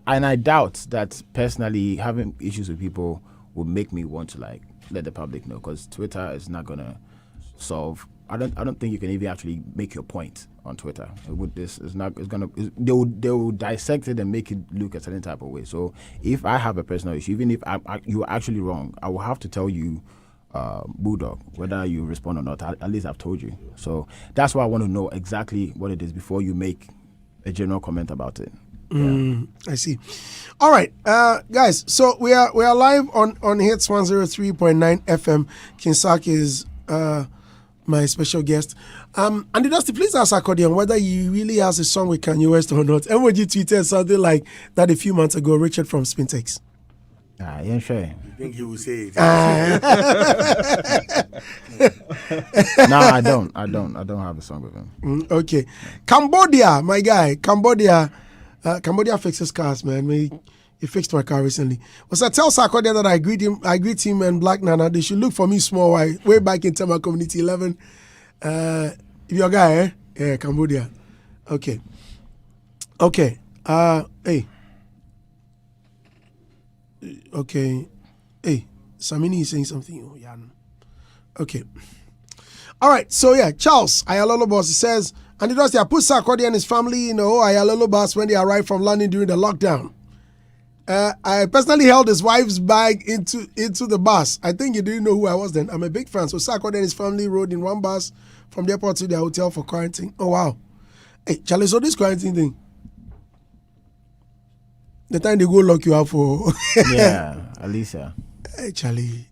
and I doubt that personally having issues with people would make me want to like let the public know, because Twitter is not gonna solve. I don't think you can even actually make your point on Twitter. They will dissect it and make it look a certain type of way. So if I have a personal issue, even if you are actually wrong, I will have to tell you, Bulldog, whether you respond or not. At least I've told you. So that's why I want to know exactly what it is before you make a general comment about it. I see. All right, guys. So we are live on Hits 103.9 FM. Kinsak is my special guest. And Dusty, please ask Sarkodie whether he really has a song with Kanye West or not. MOG tweeted something like that a few months ago. Richard from Spintex. Yeah, sure. You think he will say it? No, I don't have a song with him. Okay. Cambodia, my guy. Cambodia fixes cars, man. He fixed my car recently. I tell Sarkodie that I greet him and Black Nana. They should look for me small way back in Tema Community 11. Your guy, eh? Yeah, Cambodia. Okay. Hey. Okay. Hey, Samini is saying something. Oh, yeah. Okay. All right. So, yeah, Charles, Ayalolo boss, he says, and it does, I put Sarkodie and his family in the Ayalolo bus when they arrived from London during the lockdown. I personally held his wife's bag into the bus. I think he didn't know who I was then. I'm a big fan. So Sarkodie and his family rode in one bus from the airport to their hotel for quarantine. Oh, wow. Hey, Charlie, so this quarantine thing, the time they go lock you up for... Yeah, Alicia. Hey, Charlie.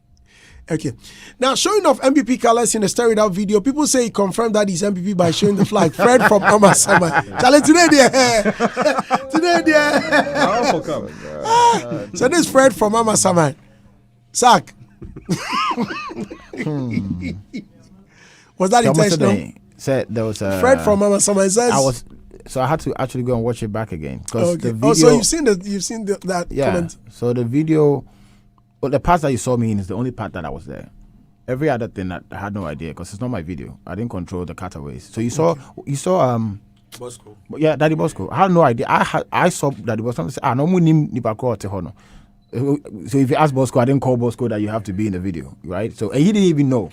Okay. Now, showing off MVP colors in a stirred out video, people say he confirmed that he's MVP by showing the flag. Fred from Amasama. Charlie, today, there. So this Fred from Amasama. Sack. Was that intentional? Said there was a Fred from Amasama. So I had to actually go and watch it back again. Okay. The video, so you've seen that comment? So the video, the part that you saw me in is the only part that I was there. Every other thing I had no idea, because it's not my video. I didn't control the cutaways. So you saw Bosco. Yeah, Daddy Bosco. I had no idea. I saw Daddy Bosco and said, no nipa tehono. So if you ask Bosco, I didn't call Bosco that you have to be in the video, right? So and he didn't even know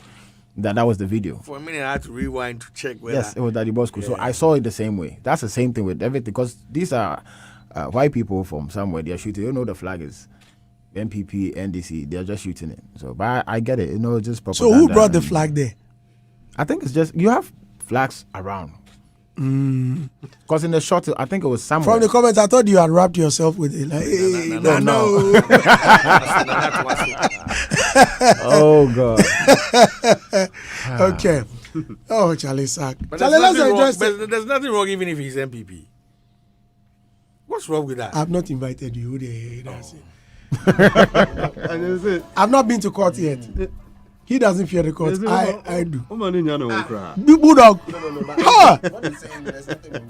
that was the video. For a minute, I had to rewind to check whether... Yes, it was Daddy Bosco. Yeah. So I saw it the same way. That's the same thing with everything, because these are white people from somewhere. They're shooting. You know the flag is NPP, NDC. They're just shooting it. So, but I get it. Just propaganda. So who brought the flag there? I think it's just, you have flags around. Because in the shot, I think it was somewhere. From the comments, I thought you had wrapped yourself with it. Like, hey, no. Oh, God. Okay. Oh, Charlie Sack. Charlie, there's nothing wrong even if he's MPP. What's wrong with that? I've not invited you. That's it. I've not been to court yet. He doesn't fear the court. I do. Big Bulldog. Ha!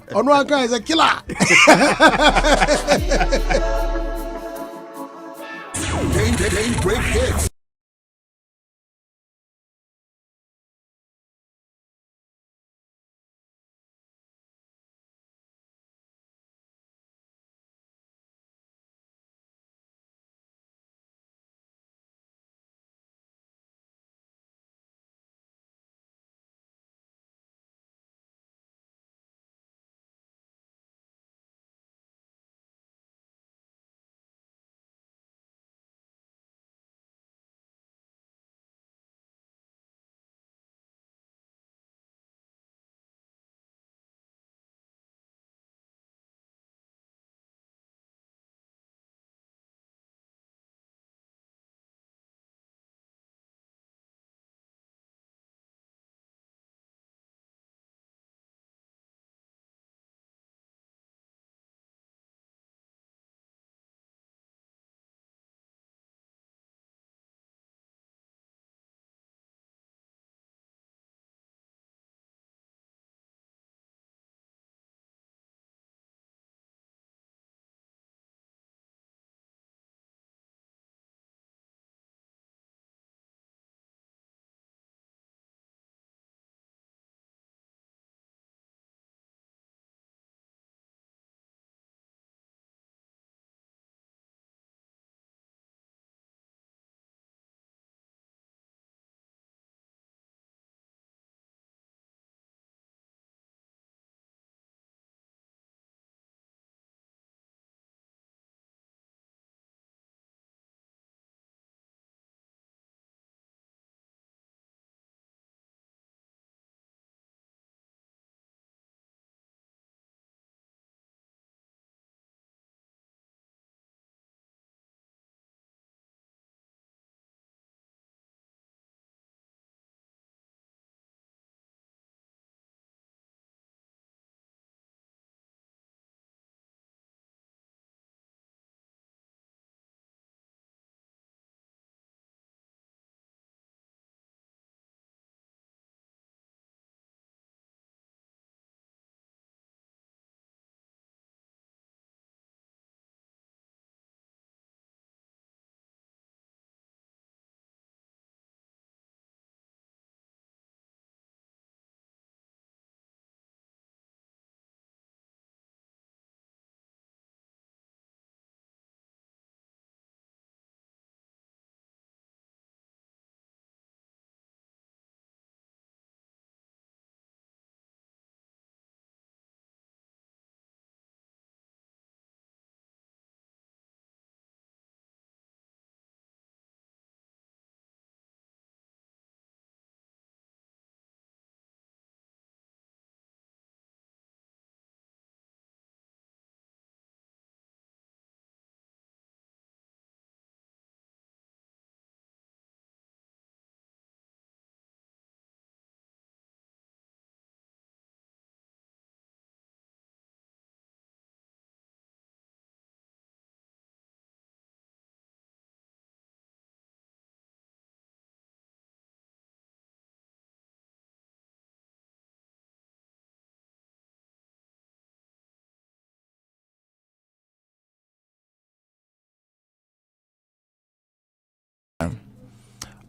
Onwaka is a killer. Daybreak Hitz.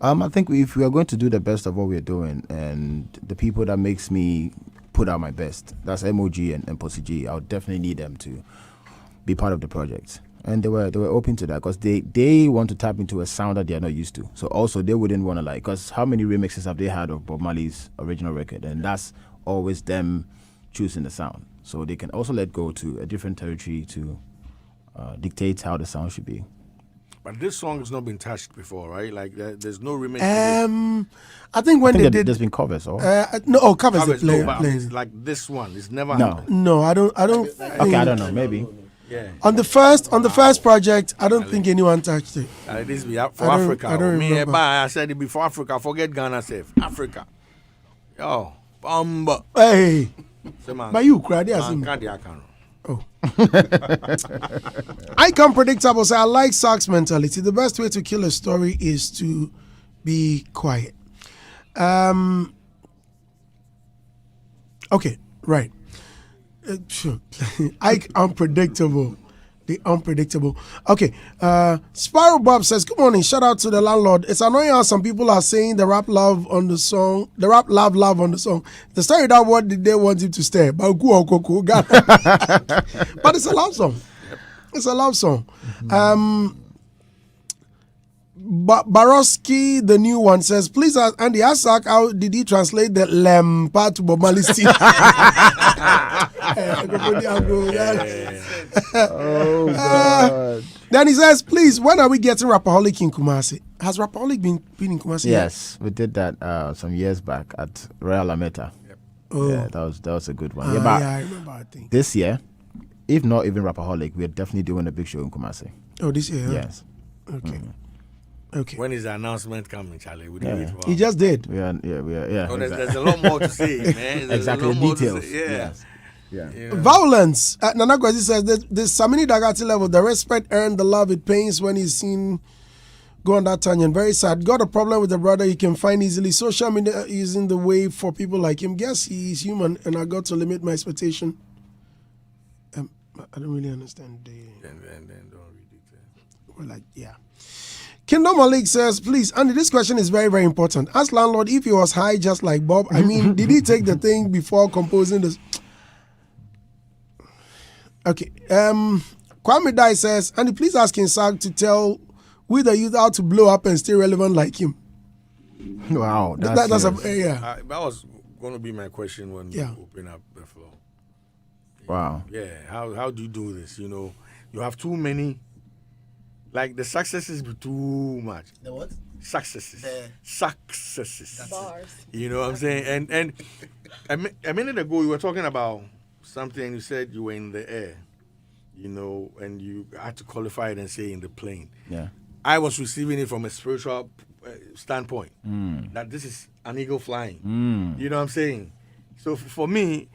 I think if we are going to do the best of what we're doing, and the people that makes me put out my best, that's MOG and Pussy G, I would definitely need them to be part of the project. And they were open to that because they want to tap into a sound that they are not used to. So also they wouldn't want to because how many remixes have they had of Bob Marley's original record? And that's always them choosing the sound. So they can also let go to a different territory to dictate how the sound should be. But this song has not been touched before, right? Like there's no remix. I think when they did, there's been covers, or covers. Like this one, it's never. No, I don't. Okay, I don't know. Maybe. Yeah. On the first project, I don't think anyone touched it. This be for Africa. I don't remember. I said it before Africa. Forget Ghana, safe Africa. Yo, Bamba. Hey, man, but you cried. Oh. Icon Predictable say, I like Sark's mentality. The best way to kill a story is to be quiet. Okay, right. Unpredictable. The unpredictable. Okay. Sparrow Bob says, good morning. Shout out to the landlord. It's annoying how some people are saying the rap love on the song. The rap love on the song. The story that what did they want him to stay? But it's a love song. It's a love song. Baroski, the new one, says, please ask Andy, how did he translate the lem part to Bob Marley's team? Oh, God. Then he says, please, when are we getting Rapaholic in Kumasi? Has Rapaholic been in Kumasi? Yes, we did that some years back at Royal Alameda. Yep. Oh. Yeah, that was a good one. But I remember, I think. This year, if not even Rapaholic, we're definitely doing a big show in Kumasi. Oh, this year? Yes. Okay. Mm-hmm. Okay. When is the announcement coming, Charlie? We do it for he just did. We are. Oh, there's a lot more to say, man. Exactly, details. Yes. Yeah. Violence. Nana Kwesi says the Samini Dagati level, the respect earned, the love it pains when he's seen go on that tangent. Very sad. Got a problem with the brother he can find easily. Social media is in the way for people like him. Guess he's human and I got to limit my expectation. I don't really understand the. Then don't read it. Well, like, yeah. Kingdom Malik says, please, Andy, this question is very, very important. Ask landlord if he was high just like Bob. I mean, did he take the thing before composing this? Okay. Kwame Dai says, Andy, please ask Sark to tell we the youth how to blow up and stay relevant like him. Wow. That's that was going to be my question when we open up the floor. Wow. Yeah. How do you do this? You have too many. Like the successes be too much. The what? Successes. Successes. Bars. You know what I'm saying? And a minute ago you were talking about something. You said you were in the air, and you had to qualify it and say in the plane. Yeah. I was receiving it from a spiritual standpoint that this is an eagle flying. You know what I'm saying? So for me,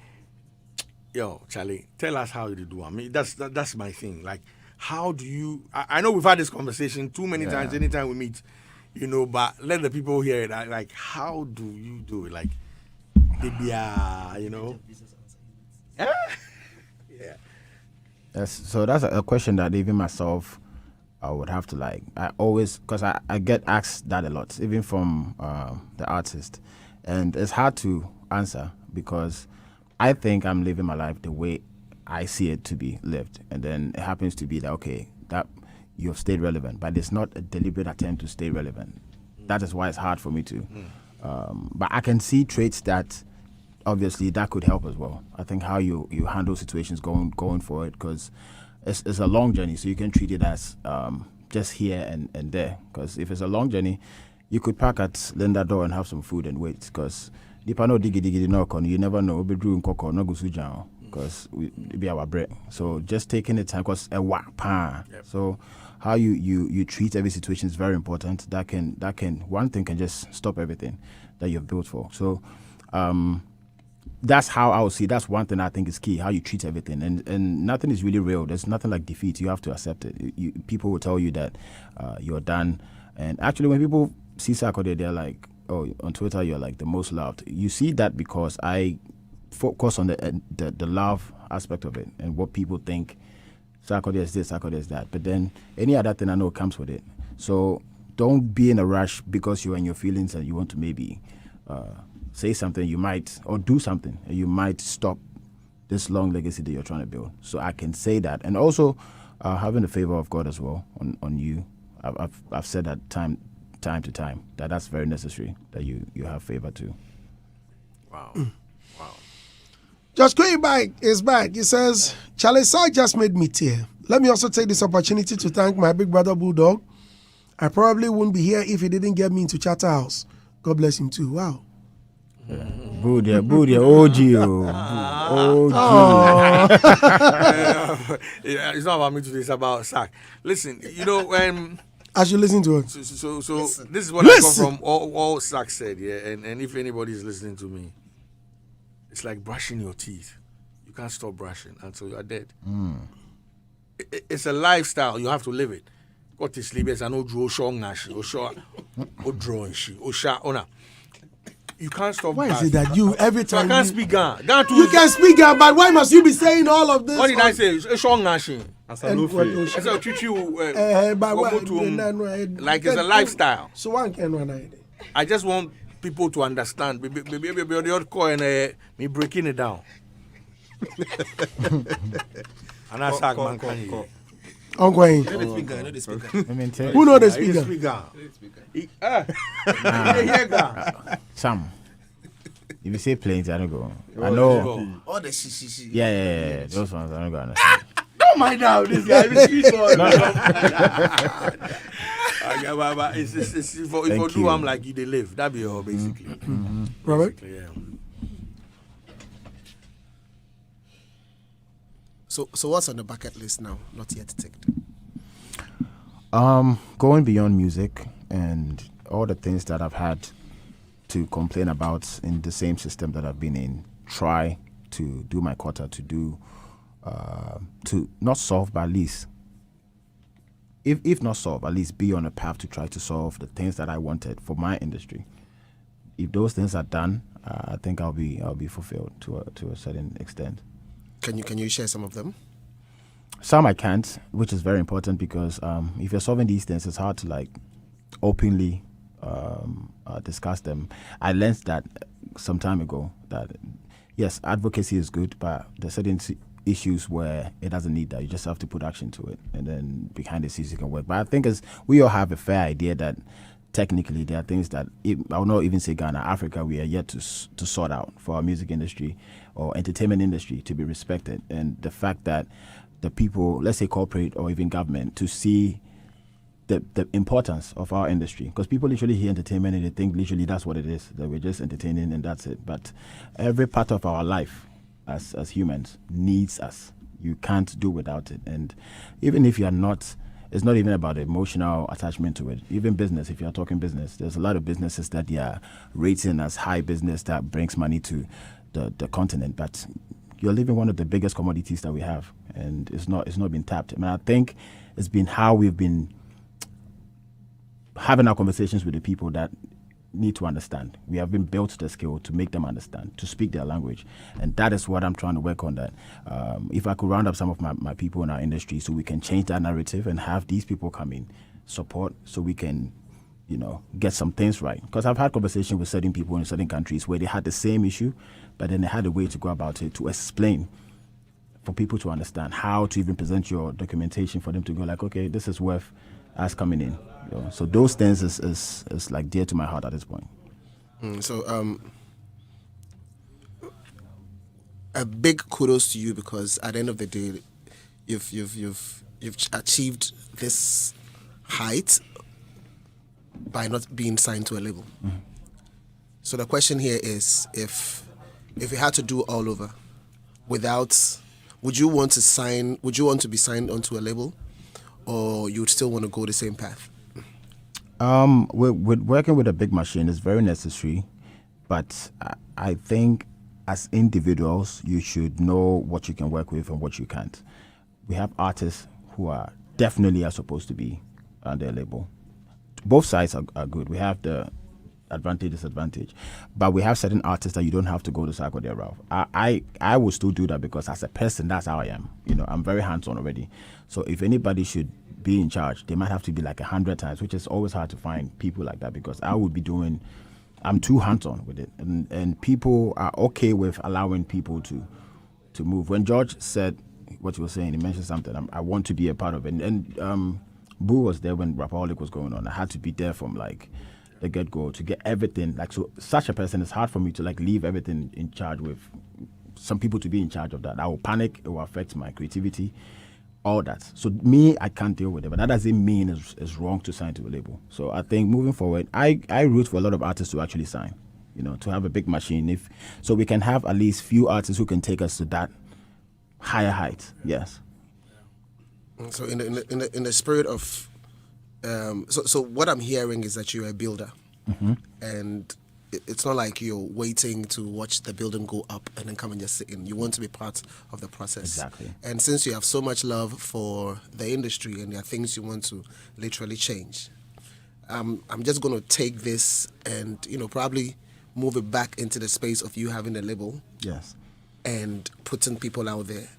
Charlie, tell us how you do. I mean, that's my thing. Like, how do you? I know we've had this conversation too many times. Anytime we meet, but let the people hear it. Like, how do you do it? Like, yeah. So that's a question that even myself, I would have to I always, because I get asked that a lot, even from the artist, and it's hard to answer because I think I'm living my life the way I see it to be lived, and then it happens to be that you've stayed relevant, but it's not a deliberate attempt to stay relevant. That is why it's hard for me to. But I can see traits that obviously that could help as well. I think how you handle situations going forward, because it's a long journey, so you can treat it as just here and there. Because if it's a long journey, you could park at Linda door and have some food and wait. Because you never know. Because it be our bread. So just taking the time, because so how you treat every situation is very important. That can one thing can just stop everything that you've built for. So that's how I would see. That's one thing I think is key. How you treat everything, and nothing is really real. There's nothing like defeat. You have to accept it. People will tell you that you're done, and actually when people see Sarkodie, they're like, oh, on Twitter you're like the most loved. You see that because I focus on the love aspect of it and what people think. Sarkodie is this, Sarkodie is that. But then any other thing I know comes with it. So don't be in a rush because you're in your feelings and you want to maybe say something you might, or do something, and you might stop this long legacy that you're trying to build. So I can say that. And also having the favor of God as well on you. I've said that time to time, that's very necessary, that you have favor too. Wow. Wow. Just going back is back. He says, Charlie Saw just made me tear. Let me also take this opportunity to thank my big brother Bulldog. I probably wouldn't be here if he didn't get me into Charterhouse. God bless him too. Wow. Boodia, OG. Yeah, it's not about me today, it's about Sack. Listen, As you listen to it. So this is what I got from all Sack said, yeah. And if anybody is listening to me, it's like brushing your teeth. You can't stop brushing until you are dead. It's a lifestyle. You have to live it. Got to sleep as I know draw shong nashi or drawing she or ona. You can't stop. Why is it that you every time I can't speak Ghana? You can speak Ghana, but why must you be saying all of this? What did I say? Shong nashi. Like it's a lifestyle. So one can run. I just want people to understand. Maybe the other coin me breaking it down. And I sack man can you. Ongoing. Who know the speaker? Some. If you say planes, I don't go. I know. All the shishi. Yeah. Those ones I don't go understand. Don't mind now, this guy. It's for do I'm like you they live. That be all basically. Robert? Basically, yeah. So what's on the bucket list now? Not yet ticked. Going beyond music and all the things that I've had to complain about in the same system that I've been in, try to do my quota, to not solve, but at least, if not solve, at least be on a path to try to solve the things that I wanted for my industry. If those things are done, I think I'll be fulfilled to a certain extent. Can you share some of them? Some I can't, which is very important because if you're solving these things, it's hard to openly discuss them. I learned that some time ago that yes, advocacy is good, but there's certain issues where it doesn't need that. You just have to put action to it, and then behind the scenes it can work. But I think we all have a fair idea that technically there are things that I will not even say Ghana, Africa, we are yet to sort out for our music industry or entertainment industry to be respected. And the fact that the people, let's say corporate or even government, to see the importance of our industry, because people literally hear entertainment and they think literally that's what it is, that we're just entertaining and that's it. But every part of our life as humans needs us. You can't do without it. And even if you're not, it's not even about emotional attachment to it. Even business, if you're talking business, there's a lot of businesses that they are rating as high business that brings money to the continent, but you're living one of the biggest commodities that we have, and it's not been tapped. I mean, I think it's been how we've been having our conversations with the people that need to understand. We have been built the skill to make them understand, to speak their language, and that is what I'm trying to work on. That if I could round up some of my people in our industry so we can change that narrative and have these people come in, support, so we can get some things right. Because I've had conversations with certain people in certain countries where they had the same issue, but then they had a way to go about it to explain for people to understand how to even present your documentation for them to go like, okay, this is worth us coming in. So those things is like dear to my heart at this point. A big kudos to you, because at the end of the day, you've achieved this height by not being signed to a label. Mm-hmm. So the question here is, if you had to do all over without, would you want to be signed onto a label, or you'd still want to go the same path? With working with a big machine is very necessary, but I think as individuals, you should know what you can work with and what you can't. We have artists who are definitely supposed to be on their label. Both sides are good. We have the advantage, disadvantage. But we have certain artists that you don't have to go to Sarkodie route. I will still do that because as a person, that's how I am. I'm very hands-on already. So if anybody should be in charge, they might have to be like 100 times, which is always hard to find people like that because I'm too hands-on with it. And people are okay with allowing people to move. When George said what you were saying, he mentioned something, I want to be a part of it. And Boo was there when Rapaholic was going on. I had to be there from like the get-go to get everything. Like, so such a person, it's hard for me to like leave everything in charge with some people to be in charge of that. I will panic, it will affect my creativity, all that. So me, I can't deal with it, but that doesn't mean it's wrong to sign to a label. So I think moving forward, I root for a lot of artists to actually sign, to have a big machine. So we can have at least few artists who can take us to that higher height. Yes. So in the spirit of, so what I'm hearing is that you're a builder, and it's not like you're waiting to watch the building go up and then come and just sit in. You want to be part of the process. Exactly. And since you have so much love for the industry and there are things you want to literally change, I'm just going to take this and probably move it back into the space of you having a label. Yes. And putting people out there.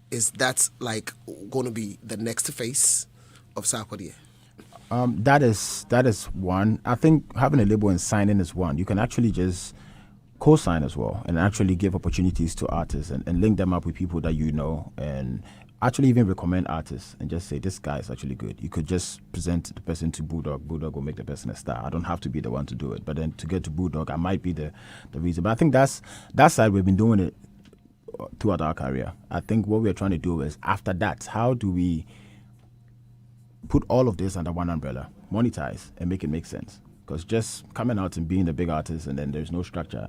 Is that like going to be the next phase of Sarkodie? That is one. I think having a label and signing is one. You can actually just co-sign as well and actually give opportunities to artists and link them up with people that and actually even recommend artists and just say, this guy is actually good. You could just present the person to Bulldog. Bulldog will make the person a star. I don't have to be the one to do it. But then to get to Bulldog, I might be the reason. But I think that side we've been doing it throughout our career. I think what we're trying to do is after that, how do we put all of this under one umbrella, monetize, and make it make sense? Because just coming out and being the big artist and then there's no structure,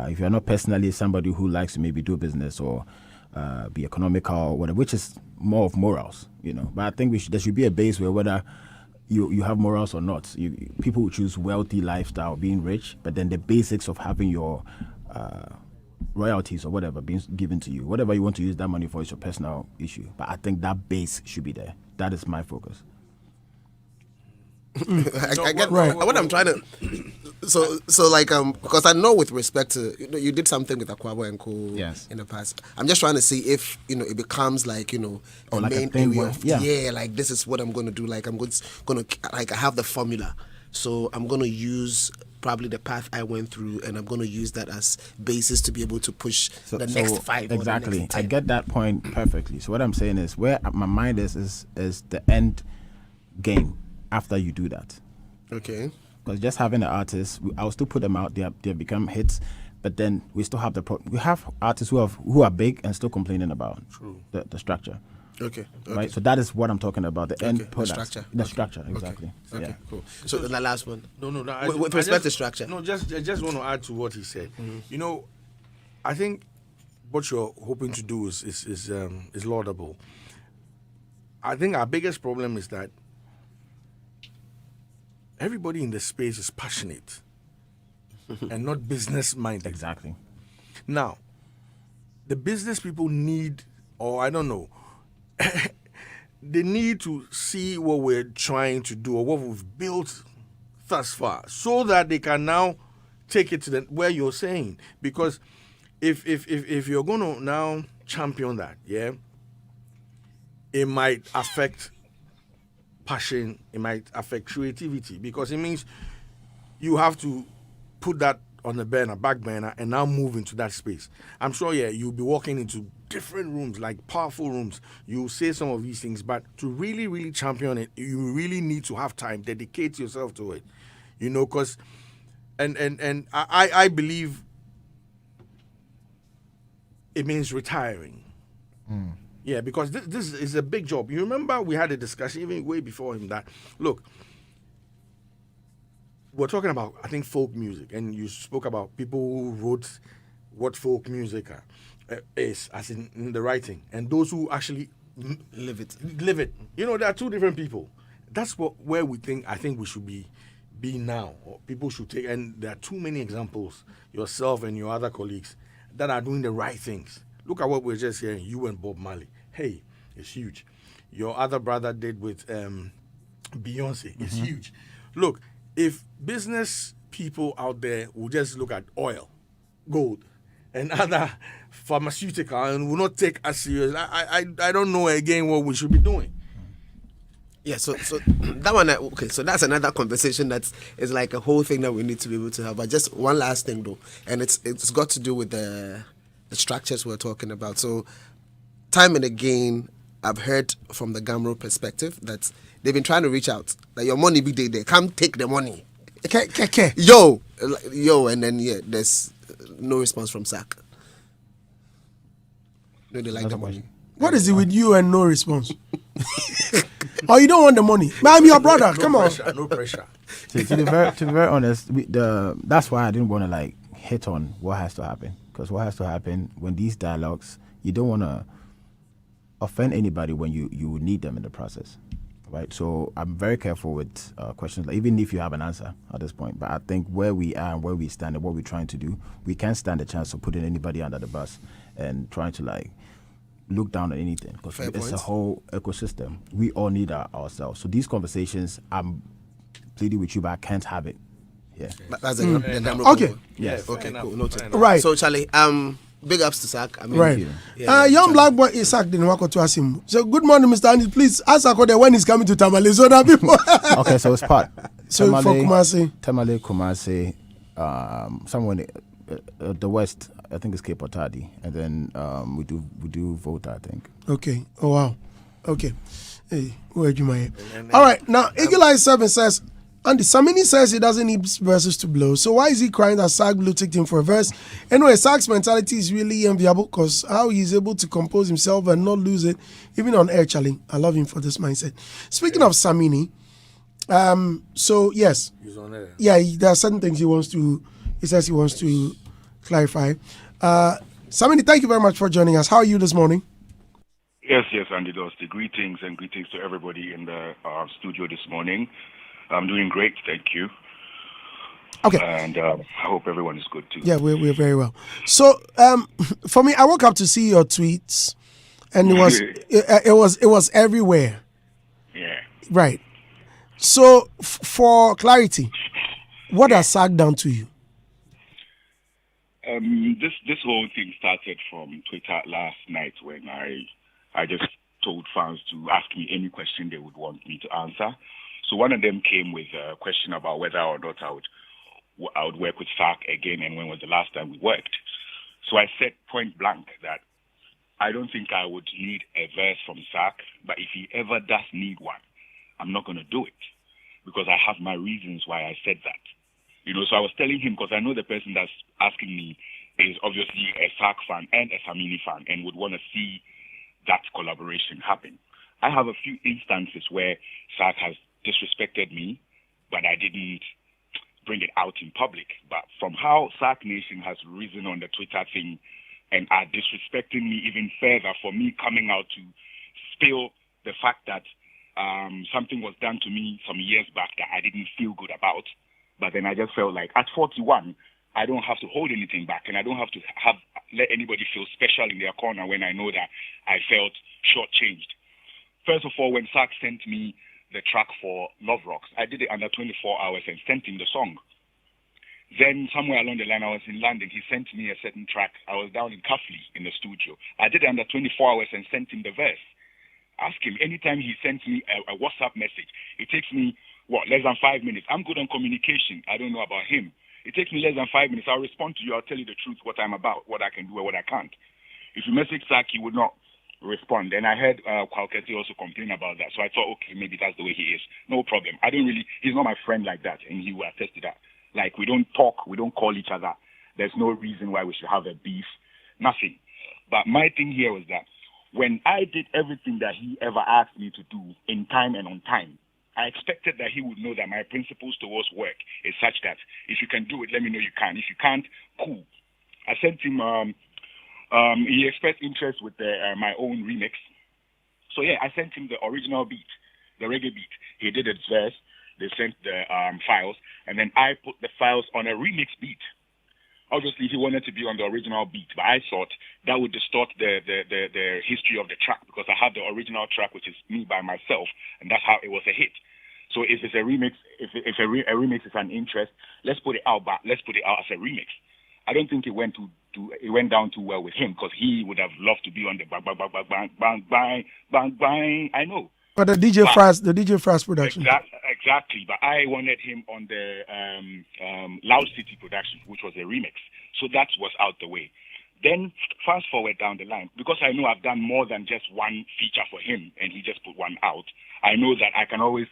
if you're not personally somebody who likes to maybe do business or be economical or whatever, which is more of morals, But I think there should be a base where whether you have morals or not, people will choose wealthy lifestyle, being rich, but then the basics of having your royalties or whatever being given to you, whatever you want to use that money for is your personal issue. But I think that base should be there. That is my focus. I get what I'm trying to. So like because I know with respect to you did something with Akwabo and Co. Yes. In the past. I'm just trying to see if it becomes like a like main a thing area where, of like this is what I'm going to do. Like I'm going to like I have the formula, so I'm going to use probably the path I went through, and I'm going to use that as basis to be able to push the next 5 exactly. or the next 10. I get that point perfectly. So what I'm saying is where my mind is the end game after you do that. Okay. Because just having an artist, I'll still put them out. They become hits, but then we still have we have artists who are big and still complaining about the structure. Okay. Right. So that is what I'm talking about. The end product. The structure. Structure. Exactly. Okay. Yeah. Cool. So the last one. No. With respect to structure. No, I just want to add to what he said. I think what you're hoping to do is laudable. I think our biggest problem is that everybody in the space is passionate and not business minded. Exactly. Now, the business people need, or I don't know, they need to see what we're trying to do or what we've built thus far so that they can now take it to where you're saying. Because if you're going to now champion that, it might affect passion, it might affect creativity, because it means you have to put that on the back burner, and now move into that space. I'm sure, you'll be walking into different rooms, like powerful rooms. You'll say some of these things, but to really, really champion it, you really need to have time, dedicate yourself to it, because, and I believe it means retiring. Yeah, because this is a big job. You remember we had a discussion even way before him that, look, we're talking about, I think, folk music, and you spoke about people who wrote what folk music is, as in the writing, and those who actually live it. There are two different people. That's where I think we should be now, or people should take, and there are too many examples, yourself and your other colleagues, that are doing the right things. Look at what we're just hearing, you and Bob Marley. Hey, it's huge. Your other brother did with Beyonce. It's huge. Look, if business people out there will just look at oil, gold, and other pharmaceutical and will not take us serious. I don't know again what we should be doing. Yeah, so that one, okay, so that's another conversation that is like a whole thing that we need to be able to have. But just one last thing though, and it's got to do with the structures we're talking about. So time and again, I've heard from the Gamro perspective that they've been trying to reach out, that your money be there, come take the money. Yo, and then there's no response from SAC. No, they like the money. What is it with you and no response? Oh, you don't want the money? I'm your brother. Come on. No pressure. To be very honest, that's why I didn't want to like hit on what has to happen, because what has to happen when these dialogues, you don't want to offend anybody when you need them in the process, right? So I'm very careful with questions, like, even if you have an answer at this point. But I think where we are and where we stand and what we're trying to do, we can't stand a chance of putting anybody under the bus and trying to like look down on anything, because it's a whole ecosystem. We all need ourselves. So these conversations, I'm pleading with you, but I can't have it. Yeah. That's the Okay. Yes. Okay, cool. Noted. Right. So Charlie, big ups to SAC. I mean, Right. Young black boy Isaac didn't walk to ask him. So good morning, Mr. Andy. Please ask Sarkodie when he's coming to Tamale. So that people. Okay, so it's part. So for Kumasi. Tamale, Kumasi, somewhere in the west, I think it's Cape Otadi, and then we do Volta, I think. Okay. Oh wow. Okay. Hey, where'd you my? All right. Now Eagle Eye 7 says, Andy, Samini says he doesn't need verses to blow. So why is he crying that Sark Blue ticked him for a verse? Anyway, Sark's mentality is really enviable, because how he's able to compose himself and not lose it, even on air, Charlie. I love him for this mindset. Speaking of Samini, so yes, He's on air. yeah, there are certain things he says he wants to clarify. Samini, thank you very much for joining us. How are you this morning? Yes, Andy Dusty. Greetings to everybody in the studio this morning. I'm doing great, thank you. Okay. And I hope everyone is good too. Yeah, we're very well. So, for me, I woke up to see your tweets, and it was everywhere. Yeah. Right. So, for clarity, what has SAG done to you? This whole thing started from Twitter last night, when I just told fans to ask me any question they would want me to answer. So one of them came with a question about whether or not I would work with SAC again, and when was the last time we worked. So I said point blank that I don't think I would need a verse from SAC, but if he ever does need one, I'm not going to do it, because I have my reasons why I said that. So I was telling him, because I know the person that's asking me is obviously a SAC fan and a Samini fan and would want to see that collaboration happen. I have a few instances where SAC has disrespected me, but I didn't bring it out in public. But from how SAC Nation has risen on the Twitter thing and are disrespecting me even further for me coming out to spill the fact that something was done to me some years back that I didn't feel good about. But then I just felt like at 41, I don't have to hold anything back, and I don't have to let anybody feel special in their corner when I know that I felt shortchanged. First of all, when SAC sent me the track for Love Rocks, I did it under 24 hours and sent him the song. Then somewhere along the line, I was in London. He sent me a certain track. I was down in Cuffley in the studio. I did it under 24 hours and sent him the verse. Ask him, anytime he sends me a WhatsApp message, it takes me, less than 5 minutes. I'm good on communication. I don't know about him. It takes me less than 5 minutes. I'll respond to you. I'll tell you the truth, what I'm about, what I can do and what I can't. If you message SAC, he would not respond. And I heard Kwalketi also complain about that. So I thought, okay, maybe that's the way he is. No problem. He's not my friend like that, and he will attest to that. Like, we don't talk, we don't call each other. There's no reason why we should have a beef. Nothing. But my thing here was that when I did everything that he ever asked me to do in time and on time, I expected that he would know that my principles towards work is such that if you can do it, let me know you can. If you can't, cool. I sent him, he expressed interest with my own remix. So yeah, I sent him the original beat, the reggae beat. He did his verse. They sent the files, and then I put the files on a remix beat. Obviously, he wanted to be on the original beat, but I thought that would distort the history of the track, because I have the original track, which is me by myself, and that's how it was a hit. So if it's a remix, if a remix is an interest, let's put it out. But let's put it out as a remix. I don't think it went down too well with him because he would have loved to be on the bang bang bang bang bang bang bang bang. I know. But the DJ Fraz production. Exactly. But I wanted him on the Loud City production, which was a remix. So that was out the way. Then fast forward down the line, because I know I've done more than just one feature for him, and he just put one out. I know that I can always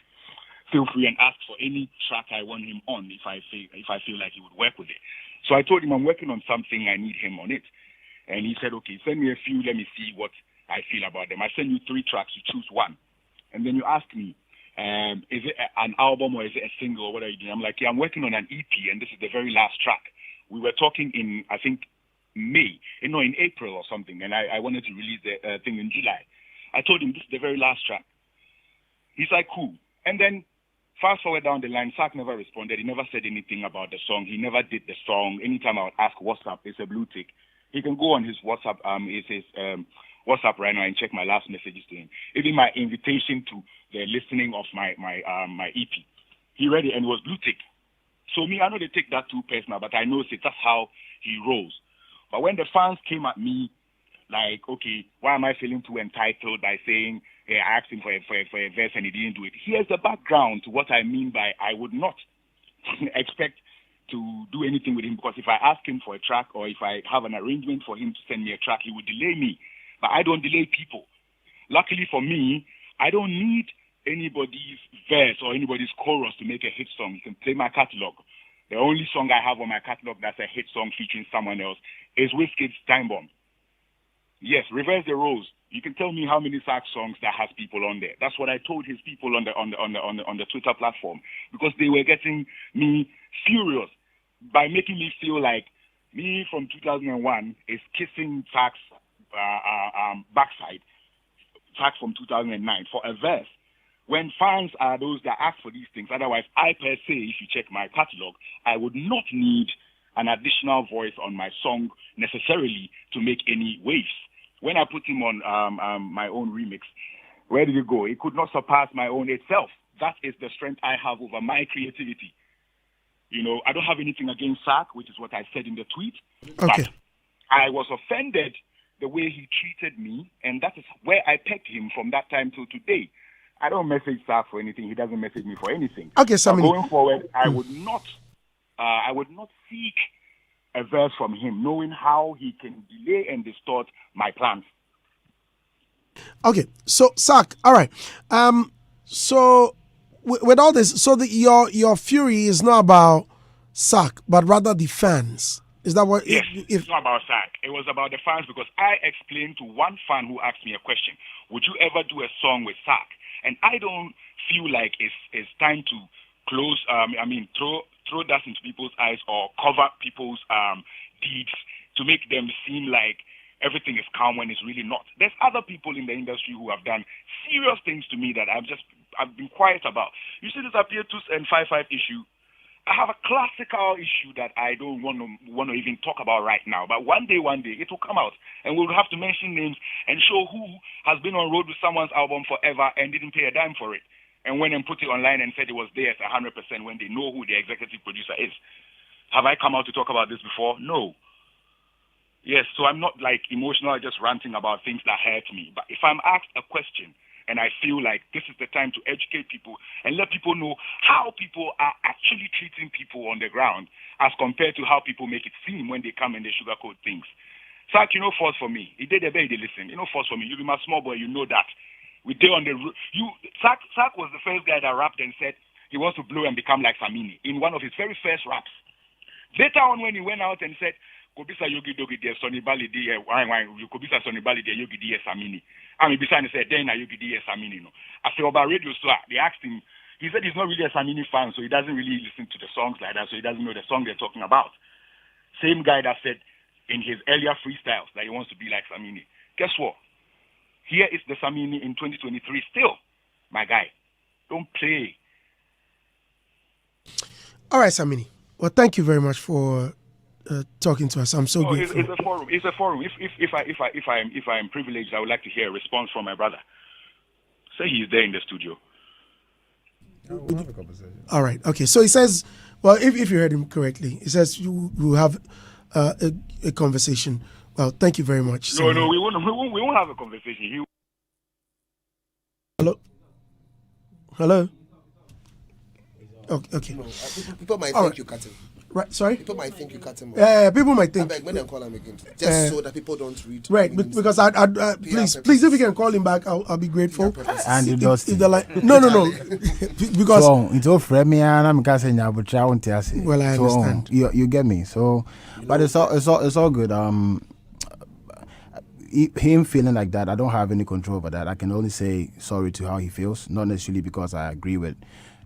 feel free and ask for any track I want him on if I feel like he would work with it. So I told him I'm working on something, I need him on it. And he said, okay, send me a few, let me see what I feel about them. I send you 3 tracks, you choose one. And then you ask me, is it an album or is it a single or what are you doing? I'm like, yeah, I'm working on an EP and this is the very last track. We were talking in, I think, in April or something, and I wanted to release the thing in July. I told him this is the very last track. He's like, cool. And then fast forward down the line, Sark never responded. He never said anything about the song. He never did the song. Anytime I would ask what's up, it's a blue tick. He can go on his WhatsApp, WhatsApp right now and check my last messages to him. Even my invitation to the listening of my EP. He read it and it was blue tick. So me, I know they take that too personal, but I know that's how he rolls. But when the fans came at me, like, okay, why am I feeling too entitled by saying, hey, I asked him for a verse and he didn't do it? Here's the background to what I mean by I would not expect to do anything with him, because if I ask him for a track or if I have an arrangement for him to send me a track, he would delay me. But I don't delay people. Luckily for me, I don't need anybody's verse or anybody's chorus to make a hit song. You can play my catalog. The only song I have on my catalog that's a hit song featuring someone else is Wizkid's Time Bomb. Yes, reverse the roles. You can tell me how many Sark songs that has people on there. That's what I told his people on the Twitter platform, because they were getting me furious by making me feel like me from 2001 is kissing Sark's backside, Sark from 2009 for a verse. When fans are those that ask for these things, otherwise, I per se, if you check my catalog, I would not need an additional voice on my song necessarily to make any waves. When I put him on my own remix, where did it go? It could not surpass my own itself. That is the strength I have over my creativity. You know, I don't have anything against Sark, which is what I said in the tweet. Okay. But I was offended the way he treated me, and that is where I pegged him from that time till today. I don't message Sark for anything. He doesn't message me for anything. Okay, Samini. Going forward, I would not seek a verse from him, knowing how he can delay and distort my plans. Okay, so Sark, all right. So with all this, so your fury is not about Sark, but rather the fans. Is that what? Yes, it's not about Sark. It was about the fans, because I explained to one fan who asked me a question: would you ever do a song with Sark? And I don't feel like it's time to close. Throw dust into people's eyes or cover people's deeds to make them seem like everything is calm when it's really not. There's other people in the industry who have done serious things to me that I've been quiet about. You see this Appeatus and 5-5 issue. I have a classical issue that I don't want to even talk about right now. But one day it will come out, and we'll have to mention names and show who has been on road with someone's album forever and didn't pay a dime for it, and went and put it online and said it was theirs 100% when they know who the executive producer is. Have I come out to talk about this before? No. Yes, so I'm not like emotional, just ranting about things that hurt me. But if I'm asked a question and I feel like this is the time to educate people and let people know how people are actually treating people on the ground as compared to how people make it seem when they come and they sugarcoat things. Sark, you know, force for me. He did a baby, listen. You know, force for me. You be my small boy, you know that. We did on the Sark was the first guy that rapped and said he wants to blow and become like Samini in one of his very first raps. Later on, when he went out and said, Kobisa Yogi Dogi de Sonny Bali de Kobisa Sonny Bali de Yogi de Samini. I mean, besides, he said, then Yogi de Samini. No. After about radio, so they asked him, he said he's not really a Samini fan, so he doesn't really listen to the songs like that, so he doesn't know the song they're talking about. Same guy that said in his earlier freestyles that he wants to be like Samini. Guess what? Here is the Samini in 2023 still, my guy. Don't play. All right, Samini. Well, thank you very much for talking to us. I'm so grateful. It's a forum. It's a forum. If I'm privileged, I would like to hear a response from my brother. Say he's there in the studio. We'll have a conversation. All right. Okay. So he says, well, if you heard him correctly, he says you will have a conversation. Well, thank you very much. No, we won't have a conversation. Hello. Okay. No, people might All think right. you cut him. Right. Sorry. People might think you cut him off. People might think. When they call him again, just so that people don't read. Right, because I please, if you can call him back, I'll be grateful. And you just If they're like, no, because so it's all friendly and I'm casting you, but I won't tell you. Well, I understand. You get me. So, but it's all good. Him feeling like that, I don't have any control over that. I can only say sorry to how he feels, not necessarily because I agree with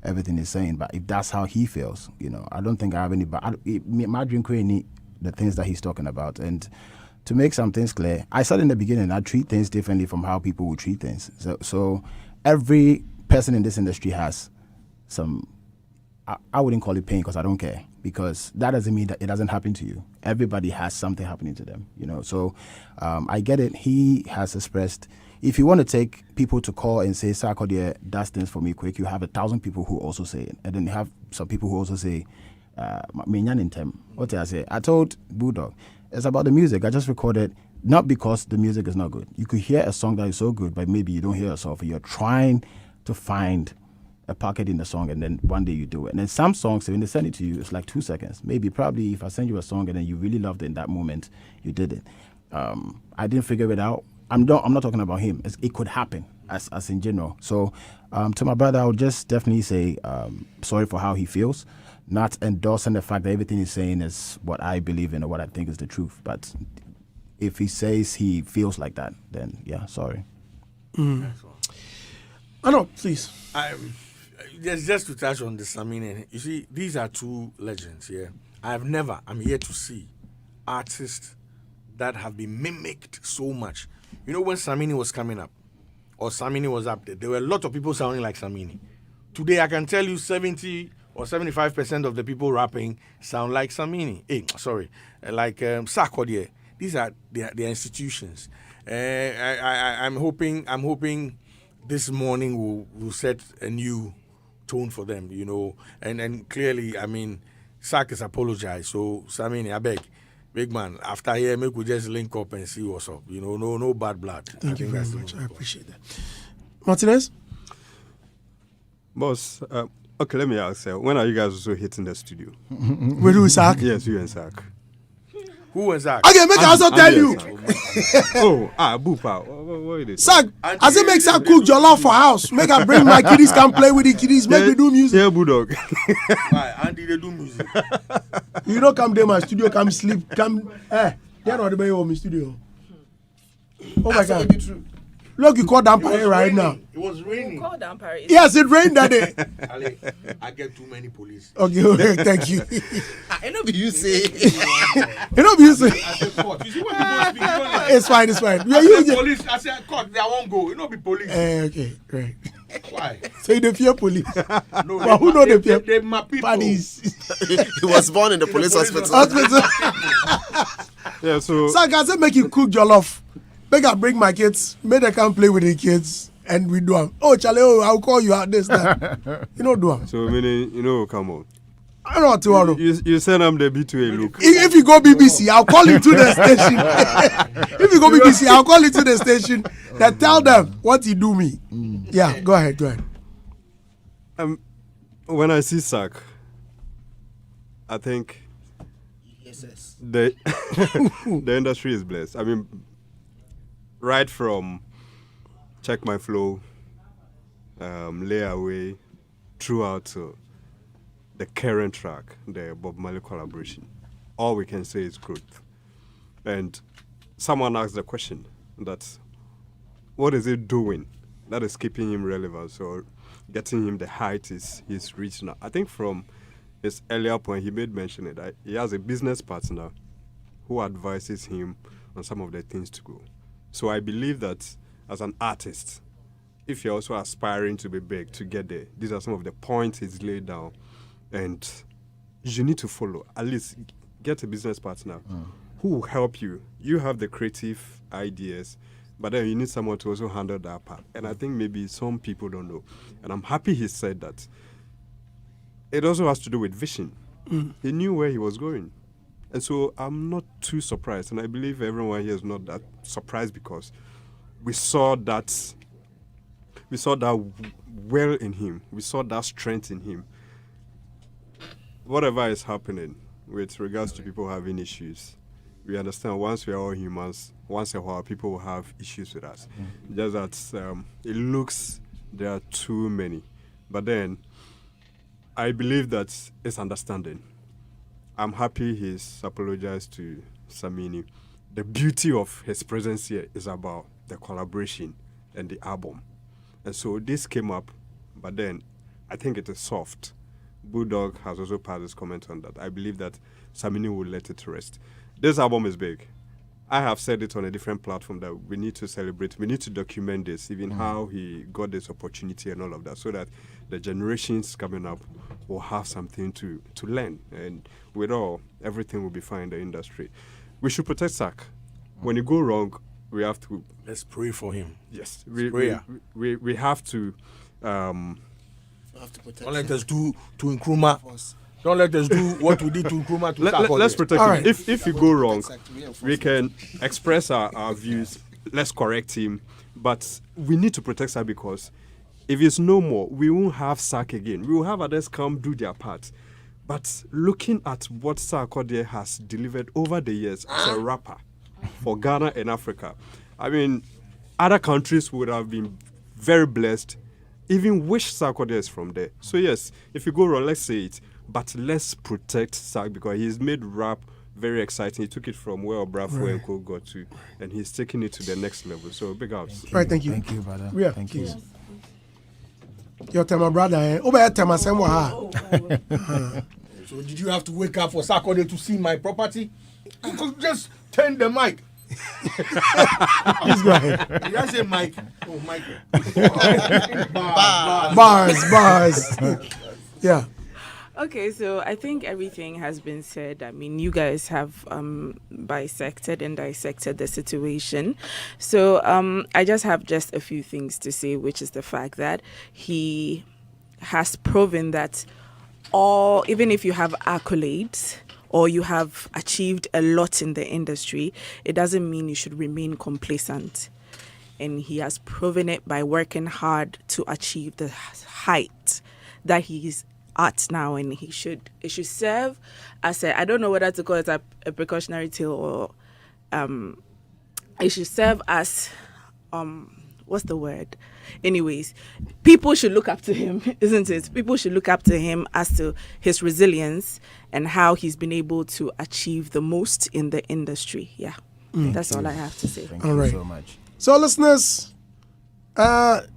everything he's saying, but if that's how he feels, I don't think I have any. But my drink really the things that he's talking about. And to make some things clear, I said in the beginning, I treat things differently from how people would treat things. So every person in this industry has some. I wouldn't call it pain because I don't care, because that doesn't mean that it doesn't happen to you. Everybody has something happening to them, So I get it. He has expressed. If you want to take people to call and say, Sarkodie does things for me quick, you have 1,000 people who also say it. And then you have some people who also say, what I say? I told Bulldog, it's about the music. I just recorded, not because the music is not good. You could hear a song that is so good, but maybe you don't hear yourself. You're trying to find a pocket in the song, and then one day you do it. And then some songs, when they send it to you, it's like 2 seconds. Maybe probably if I send you a song and then you really loved it in that moment, you did it. I didn't figure it out. I'm not talking about him. It could happen as in general. So to my brother, I would just definitely say sorry for how he feels, not endorsing the fact that everything he's saying is what I believe in or what I think is the truth. But if he says he feels like that, then yeah, sorry. I know, please. Just to touch on the Samini, you see, these are two legends here. I'm yet to see artists that have been mimicked so much. When Samini was coming up, or Samini was up there were a lot of people sounding like Samini. Today, I can tell you 70 or 75% of the people rapping sound like Samini. Like Sarkodie. These are their institutions. I'm hoping this morning will set a new tone for them, and clearly, Sark has apologized. So Samini, I beg. Big man, after here, make we just link up and see what's up. No bad blood. Thank you very much. I appreciate that. Martinez? Boss, okay, let me ask you. When are you guys also hitting the studio? With who, Sark? Yes, you and Sark. Who and Sark? Okay, make I also tell you. Boopa. What is it? Sark, as it makes Sark cook jollof for house. Make I bring my kiddies, come play with the kiddies. Make me do music. Yeah, Bulldog. Why? Andy, they do music. You don't come to my studio, come sleep, come. They're not the way home in studio. Oh my God. Look, you call Dampare right now. It was raining. Call Dampare. Yes, it rained that day. Ali, I get too many police. Okay, thank you. I know you say. You know, you say. I said, court. You see what people speak? It's fine. Police. I said, court, they won't go. You know, be police. Okay, right. Why? So you don't fear police. No, but who know the fear? They my people. Police. He was born in the police hospital. Yeah, so. So I said, make you cook jollof. Make I bring my kids. Make they come play with the kids. And we do them. Oh, Charlie, I'll call you out this time. You know, do them. So, come on. I don't know tomorrow. You send them the B2A look. If you go BBC, I'll call you to the station. If you go BBC, I'll call you to the station. Then tell them what you do me. Yeah, go ahead. When I see Sark, I think the industry is blessed. Right from Check My Flow, Lay Away, throughout to the current track, the Bob Marley collaboration, all we can say is growth. And someone asked the question that, what is it doing that is keeping him relevant or getting him the height he's reached now? I think from his earlier point, he made mention that he has a business partner who advises him on some of the things to go. So I believe that as an artist, if you're also aspiring to be big, to get there, these are some of the points he's laid down. And you need to follow. At least get a business partner who will help you. You have the creative ideas, but then you need someone to also handle that part. And I think maybe some people don't know. And I'm happy he said that. it also has to do with vision. He knew where he was going. And so I'm not too surprised. And I believe everyone here is not that surprised because we saw that well in him. We saw that strength in him. Whatever is happening with regards to people having issues, we understand once we are all humans, once in a while people will have issues with us. Just that it looks there are too many. But then I believe that it's understanding. I'm happy he's apologized to Samini. The beauty of his presence here is about the collaboration and the album. And so this came up, but then I think it is soft. Bulldog has also passed his comment on that. I believe that Samini will let it rest. This album is big. I have said it on a different platform that we need to celebrate. We need to document this, even how he got this opportunity and all of that, so that the generations coming up will have something to learn. And with all, everything will be fine in the industry. We should protect Sark. When you go wrong, we have to... Let's pray for him. Yes. We have to... Don't let us do to Nkrumah. Don't let us do what we did to Nkrumah to Sarkodie. Let's protect All him. right. If you go wrong, we can express our views. Let's correct him. But we need to protect Sark because if it's no more, we won't have Sark again. We will have others come do their part. But looking at what Sarkodie has delivered over the years as a rapper for Ghana and Africa, I mean, other countries would have been very blessed, even wish Sarkodie is from there. So yes, if you go wrong, let's say it. But let's protect Sark because he's made rap very exciting. He took it from where Obrafo and Co got to, and he's taking it to the next level. So big ups. Right, thank you. Thank you, brother. Yeah, Thank you. Your time, my brother. Over time, I say, So did you have to wake up for Sarkodie to see my property? You could just turn the mic. Please go ahead. Did I say Mike? Oh, Michael. Bars. Yeah. Okay, so I think everything has been said. I mean, you guys have bisected and dissected the situation. So I just have a few things to say, which is the fact that he has proven that even if you have accolades or you have achieved a lot in the industry, it doesn't mean you should remain complacent. And he has proven it by working hard to achieve the height that he's at now, and it should serve as I don't know whether to call it a precautionary tale or it should serve as what's the word? Anyways, people should look up to him, isn't it? People should look up to him as to his resilience and how he's been able to achieve the most in the industry. Yeah, that's all I have to say. Thank All you right. so much. So, listeners,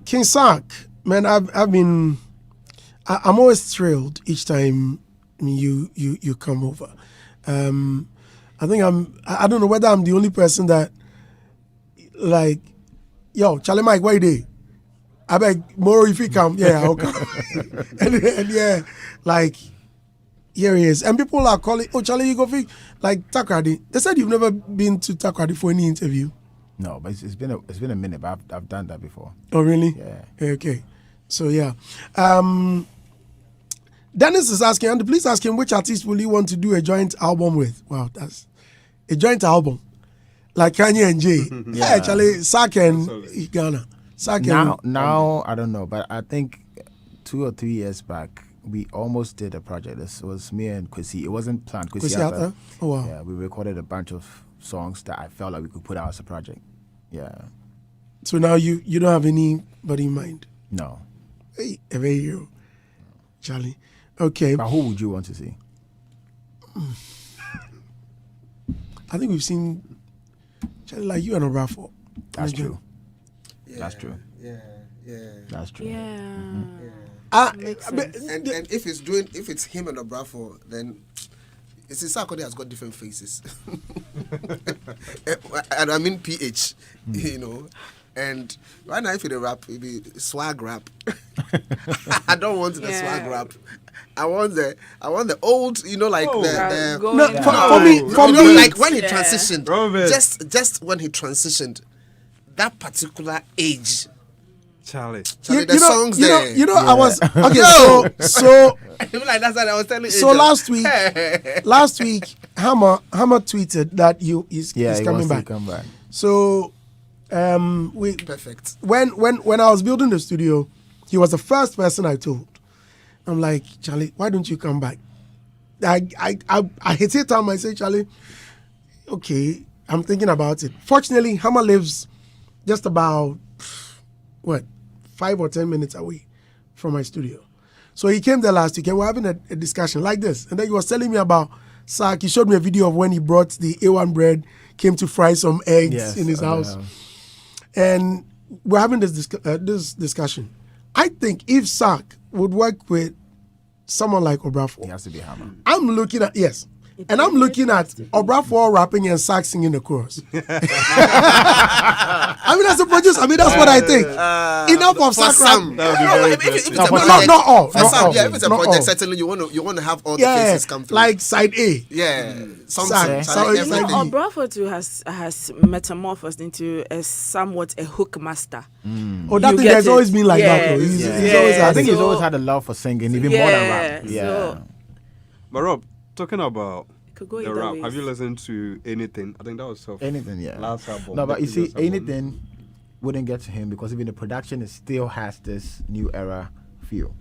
King Sark, man, I'm always thrilled each time you come over. I think I don't know whether I'm the only person that like, yo, Charlie Mike, why they? I beg Moro if he come, yeah, I'll come. and yeah, like here he is. And people are calling, oh Charlie, you go for like Takoradi. They said you've never been to Takoradi for any interview. No, but it's been a minute, but I've done that before. Oh really? Yeah. Okay. So yeah. Dennis is asking, and please ask him which artist will you want to do a joint album with? Wow, that's a joint album. Like Kanye and Jay. Yeah, actually, Sark and Ghana. Sark Now I don't know, but I think 2 or 3 years back we almost did a project. This was me and Kwesi. It wasn't planned. Kwesi Arthur? Oh wow. Yeah, we recorded a bunch of songs that I felt like we could put out as a project. Yeah. So now you don't have anybody in mind? No. Hey, very you, Charlie. Okay. But who would you want to see? I think we've seen Charlie like you and Obrafo. That's true. Yeah, That's true. Yeah. That's true. Yeah. Makes sense. And if it's him and Obrafo, then you see Sarkodie has got different faces. And I mean PH, you know. And right now, if you rap, it be swag rap. I don't want the swag rap. I want the old, you know, like for me, like when he transitioned, just when he transitioned, that particular age, Charlie, You the know, songs you know, there. you know, I was okay. Yo! So Even like that's what I was telling you. so last week, Hammer tweeted that he's he coming wants to back. come back. So Perfect. when I was building the studio, he was the first person I told. I'm like, Charlie, why don't you come back? I hesitate time. I say, Charlie, okay, I'm thinking about it. Fortunately, Hammer lives just about 5 or 10 minutes away from my studio. So he came there last week and we're having a discussion like this. And then he was telling me about Sark. He showed me a video of when he brought the A1 bread, came to fry some eggs in his house. And we're having this discussion. I think if Sark would work with someone like Obrafour, He has to be Hammer. I'm looking at I'm looking at Obrafour rapping and Sark singing the chorus. I mean, as a producer, that's what I think. Enough of Sark rap. That would be very If it's a interesting. project, not all. for some, all. yeah, if it's a Not project, all. certainly you want to have all the Yeah, faces come through. like side A. yeah, Sark. something. So it's like No, Obrafour too has metamorphosed into a somewhat a hook master. Oh, that You thing get has it. always been like that. Yes. Though. He's Yeah. always I had think it. he's So- always had a love for singing, even more than rap. Yeah, so- But Rob, talking about Could go the either rap, ways. have you listened to anything? I think that was self. Anything, yeah. Last album. No, but you the see, previous album. anything wouldn't get to him because even the production still has this new era feel.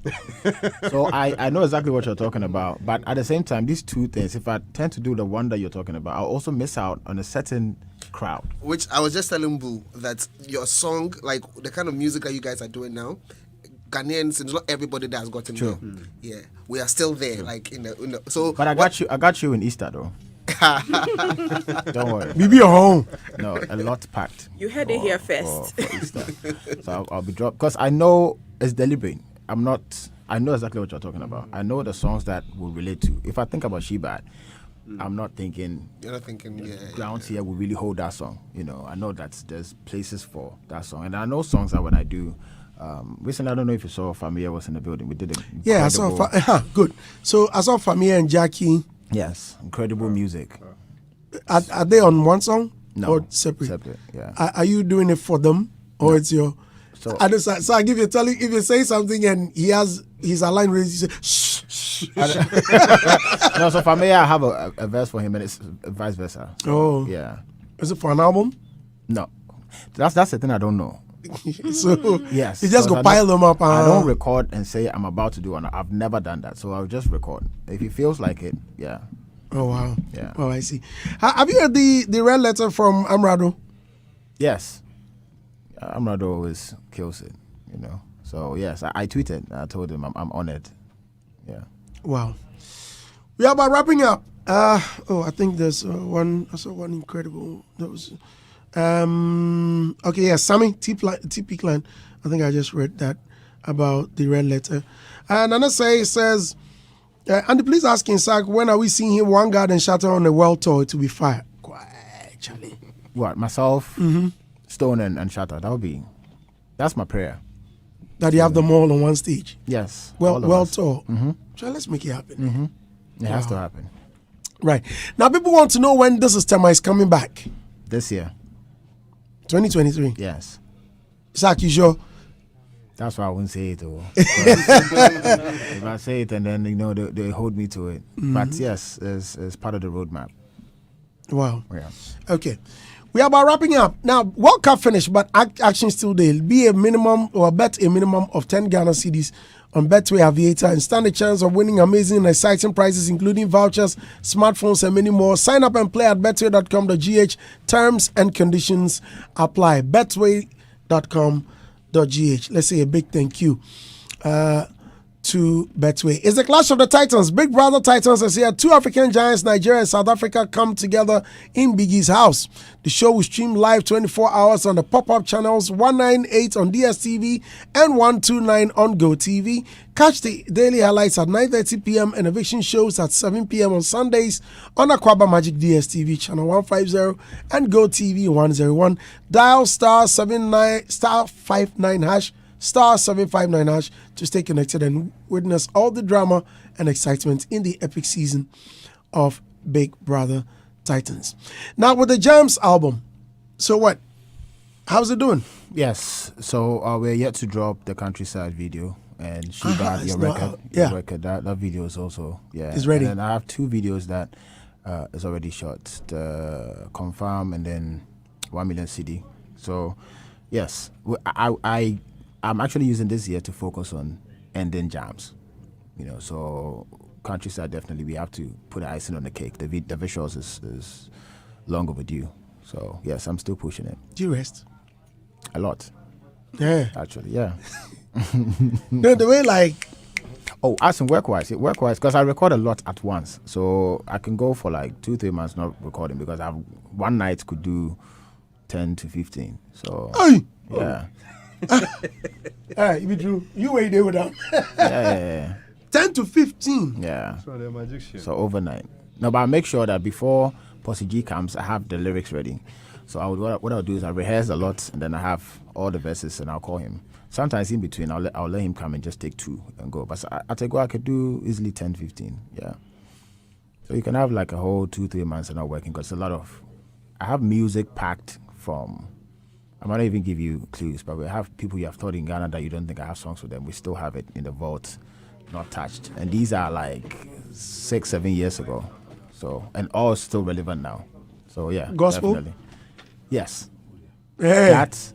So I know exactly what you're talking about. But at the same time, these two things, if I tend to do the one that you're talking about, I'll also miss out on a certain crowd. Which I was just telling Boo that your song, like the kind of music that you guys are doing now, Ghanaians and not everybody that has gotten True. there. Yeah, we are still there. Like in the so. But I got you in Easter though. Don't worry. Bibi your home. No, a lot packed. You heard it here first. For Easter. So I'll be dropped because I know it's deliberate. I know exactly what you're talking about. I know the songs that will relate to. If I think about Shebad, I'm not thinking You're not thinking, grounds here will really hold that song. I know that there's places for that song, and I know songs that when I do. Recently, I don't know if you saw Familia was in the building. We did it. Yeah, I saw. Good. So I saw Famia and Jackie. Yes, incredible music. Are they on one song? No, Or separate? Separate, yeah. Are you doing it for them or it's your? So- So I give you if you say something and he has his line raised, you say shh. shh. No, so Familia, I have a verse for him, and it's vice versa. So, Oh. yeah. Is it for an album? No, that's the thing I don't know. So Yes, you just because go pile them up. I don't record and say I'm about to do one. I've never done that, so I'll just record. If it feels like it, yeah. Oh wow. Yeah. Oh, I see. Have you heard the red letter from Amrado? Yes, Amrado always kills it, So yes, I tweeted. I told him I'm honored. Yeah. Wow. We are about wrapping up. I think there's one. I saw one incredible. That was. Okay, yeah, Sammy T Peakland. I think I just read that about the red letter. And another says, Andy, please asking Sark, when are we seeing him one garden shatter on a world tour to be fired? Quiet, Charlie. What, myself, Stone and Shatter? That's my prayer. That you have them all on one stage. Yes. Well, all of world us. tour. So let's make it happen. It has to happen Right. Now, people want to know when this is Tema is coming back. this year. 2023. Yes. Sark, you sure? That's why I wouldn't say it. Though. If I say it and then they hold me to it. But yes, it's part of the roadmap. Wow. Yeah. Okay. We are about wrapping up. Now, World Cup finished, but action still there. Be a minimum or bet a minimum of 10 Ghana cedis on Betway Aviator and stand a chance of winning amazing and exciting prizes, including vouchers, smartphones, and many more. Sign up and play at betway.com.gh. Terms and conditions apply. Betway.com.gh. Let's say a big thank you to Betway. It's the Clash of the Titans. Big Brother Titans is here. Two African giants, Nigeria and South Africa, come together in Biggie's house. The show will stream live 24 hours on the pop-up channels 198 on DSTV and 129 on GoTV. Catch the daily highlights at 9:30 p.m. and eviction shows at 7 p.m. on Sundays on Aquaba Magic DSTV channel 150 and GoTV 101. Dial *59 hash. *759# to stay connected and witness all the drama and excitement in the epic season of Big Brother Titans. Now with the JAMZ album, so what? How's it doing? Yes. So we're yet to drop the Countryside video. And she got your record. Yeah. Your record. That video is also It's ready. And then I have 2 videos that is already shot. The Confirm and then 1 Million CD. So yes, I'm actually using this year to focus on ending JAMZ. So Countryside, definitely we have to put icing on the cake. The visuals is long overdue. So yes, I'm still pushing it. Do you rest? A lot. Yeah. Actually, yeah. No, the way like. Oh, as in work-wise, because I record a lot at once. So I can go for like 2-3 months not recording because one night could do 10 to 15. So, Hey! Yeah. Alright, you wait there with them. Yeah. 10 to 15. Yeah. So the magician. So overnight. No, but I make sure that before Posse G comes, I have the lyrics ready. So what I'll do is I rehearse a lot and then I have all the verses and I'll call him. Sometimes in between, I'll let him come and just take 2 and go. But at a go, I could do easily 10, 15. Yeah. So you can have like a whole 2-3 months and not working because I have music packed from, I might not even give you clues, but we have people you have taught in Ghana that you don't think I have songs with them. We still have it in the vault, not touched. And these are like 6-7 years ago. So, and all still relevant now. So yeah. Gospel? Definitely. Yes. Yeah. That's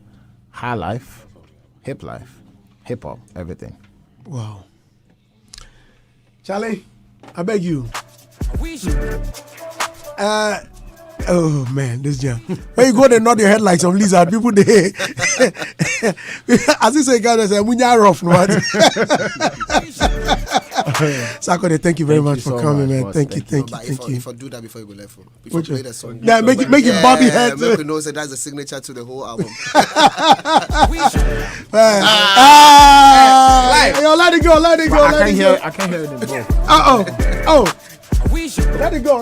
high life. Hip life, hip hop, everything. Wow. Charlie, I beg you. Oh man, this jam. When you go there, nod your head like some lizard people there. As you say, guys, say munya rough, what? Sarkodie, thank you very much for coming, man. Thank you. If I do that before you go left, before you play the song, yeah, make it Bobby head. Make you know that that's the signature to the whole album. Yo, let it go. I can't hear it.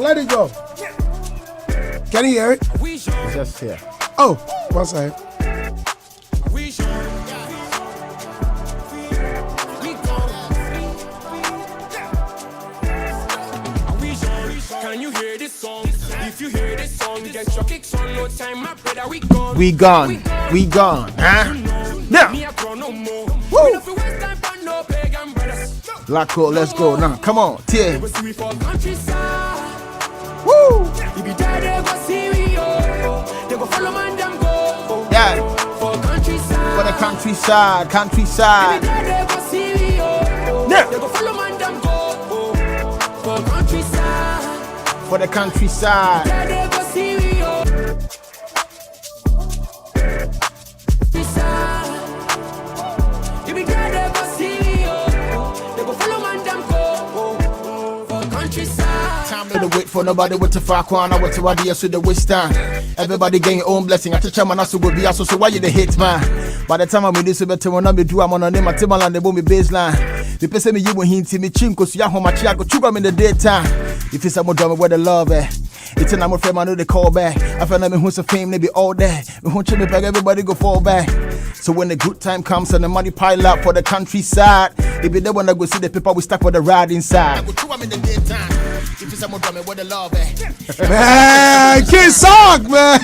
Let it go. Can you hear it? It's just here. Oh, one second. Can you hear this song? If you hear this song, get your kicks on. No time, my brother, we gone. We gone. Huh? Now. Woo! Black Hole, let's go now. Come on, tear. Woo! If you die, they go see we, they go follow man, them go. Yeah. For countryside. For the countryside. If you die, they go see we, Yeah. they go follow man, them go. For countryside. For the countryside. Die, they go see we, If you die, they go see we, they go follow man, them go. For countryside. Time to wait for nobody with the far corner. What's the idea to the waste time? Everybody getting your own blessing. I tell you, man, I so go be so why you the hate man? By the time I'm in this better when I'm do I'm on a name, I tell my land the bomb baseline. The person me you will hint me chinko so ya home my chiago chuba in the daytime. If it's some drama where the love it's an I'm friend I know they call back. I find me who's a fame they be all there. Me who me back everybody go fall back. So when the good time comes and the money pile up for the countryside, it be the one that go see the paper we stack for the ride inside. I go chuba in the daytime. If it's some drama where the love Man, Kid Sock, man.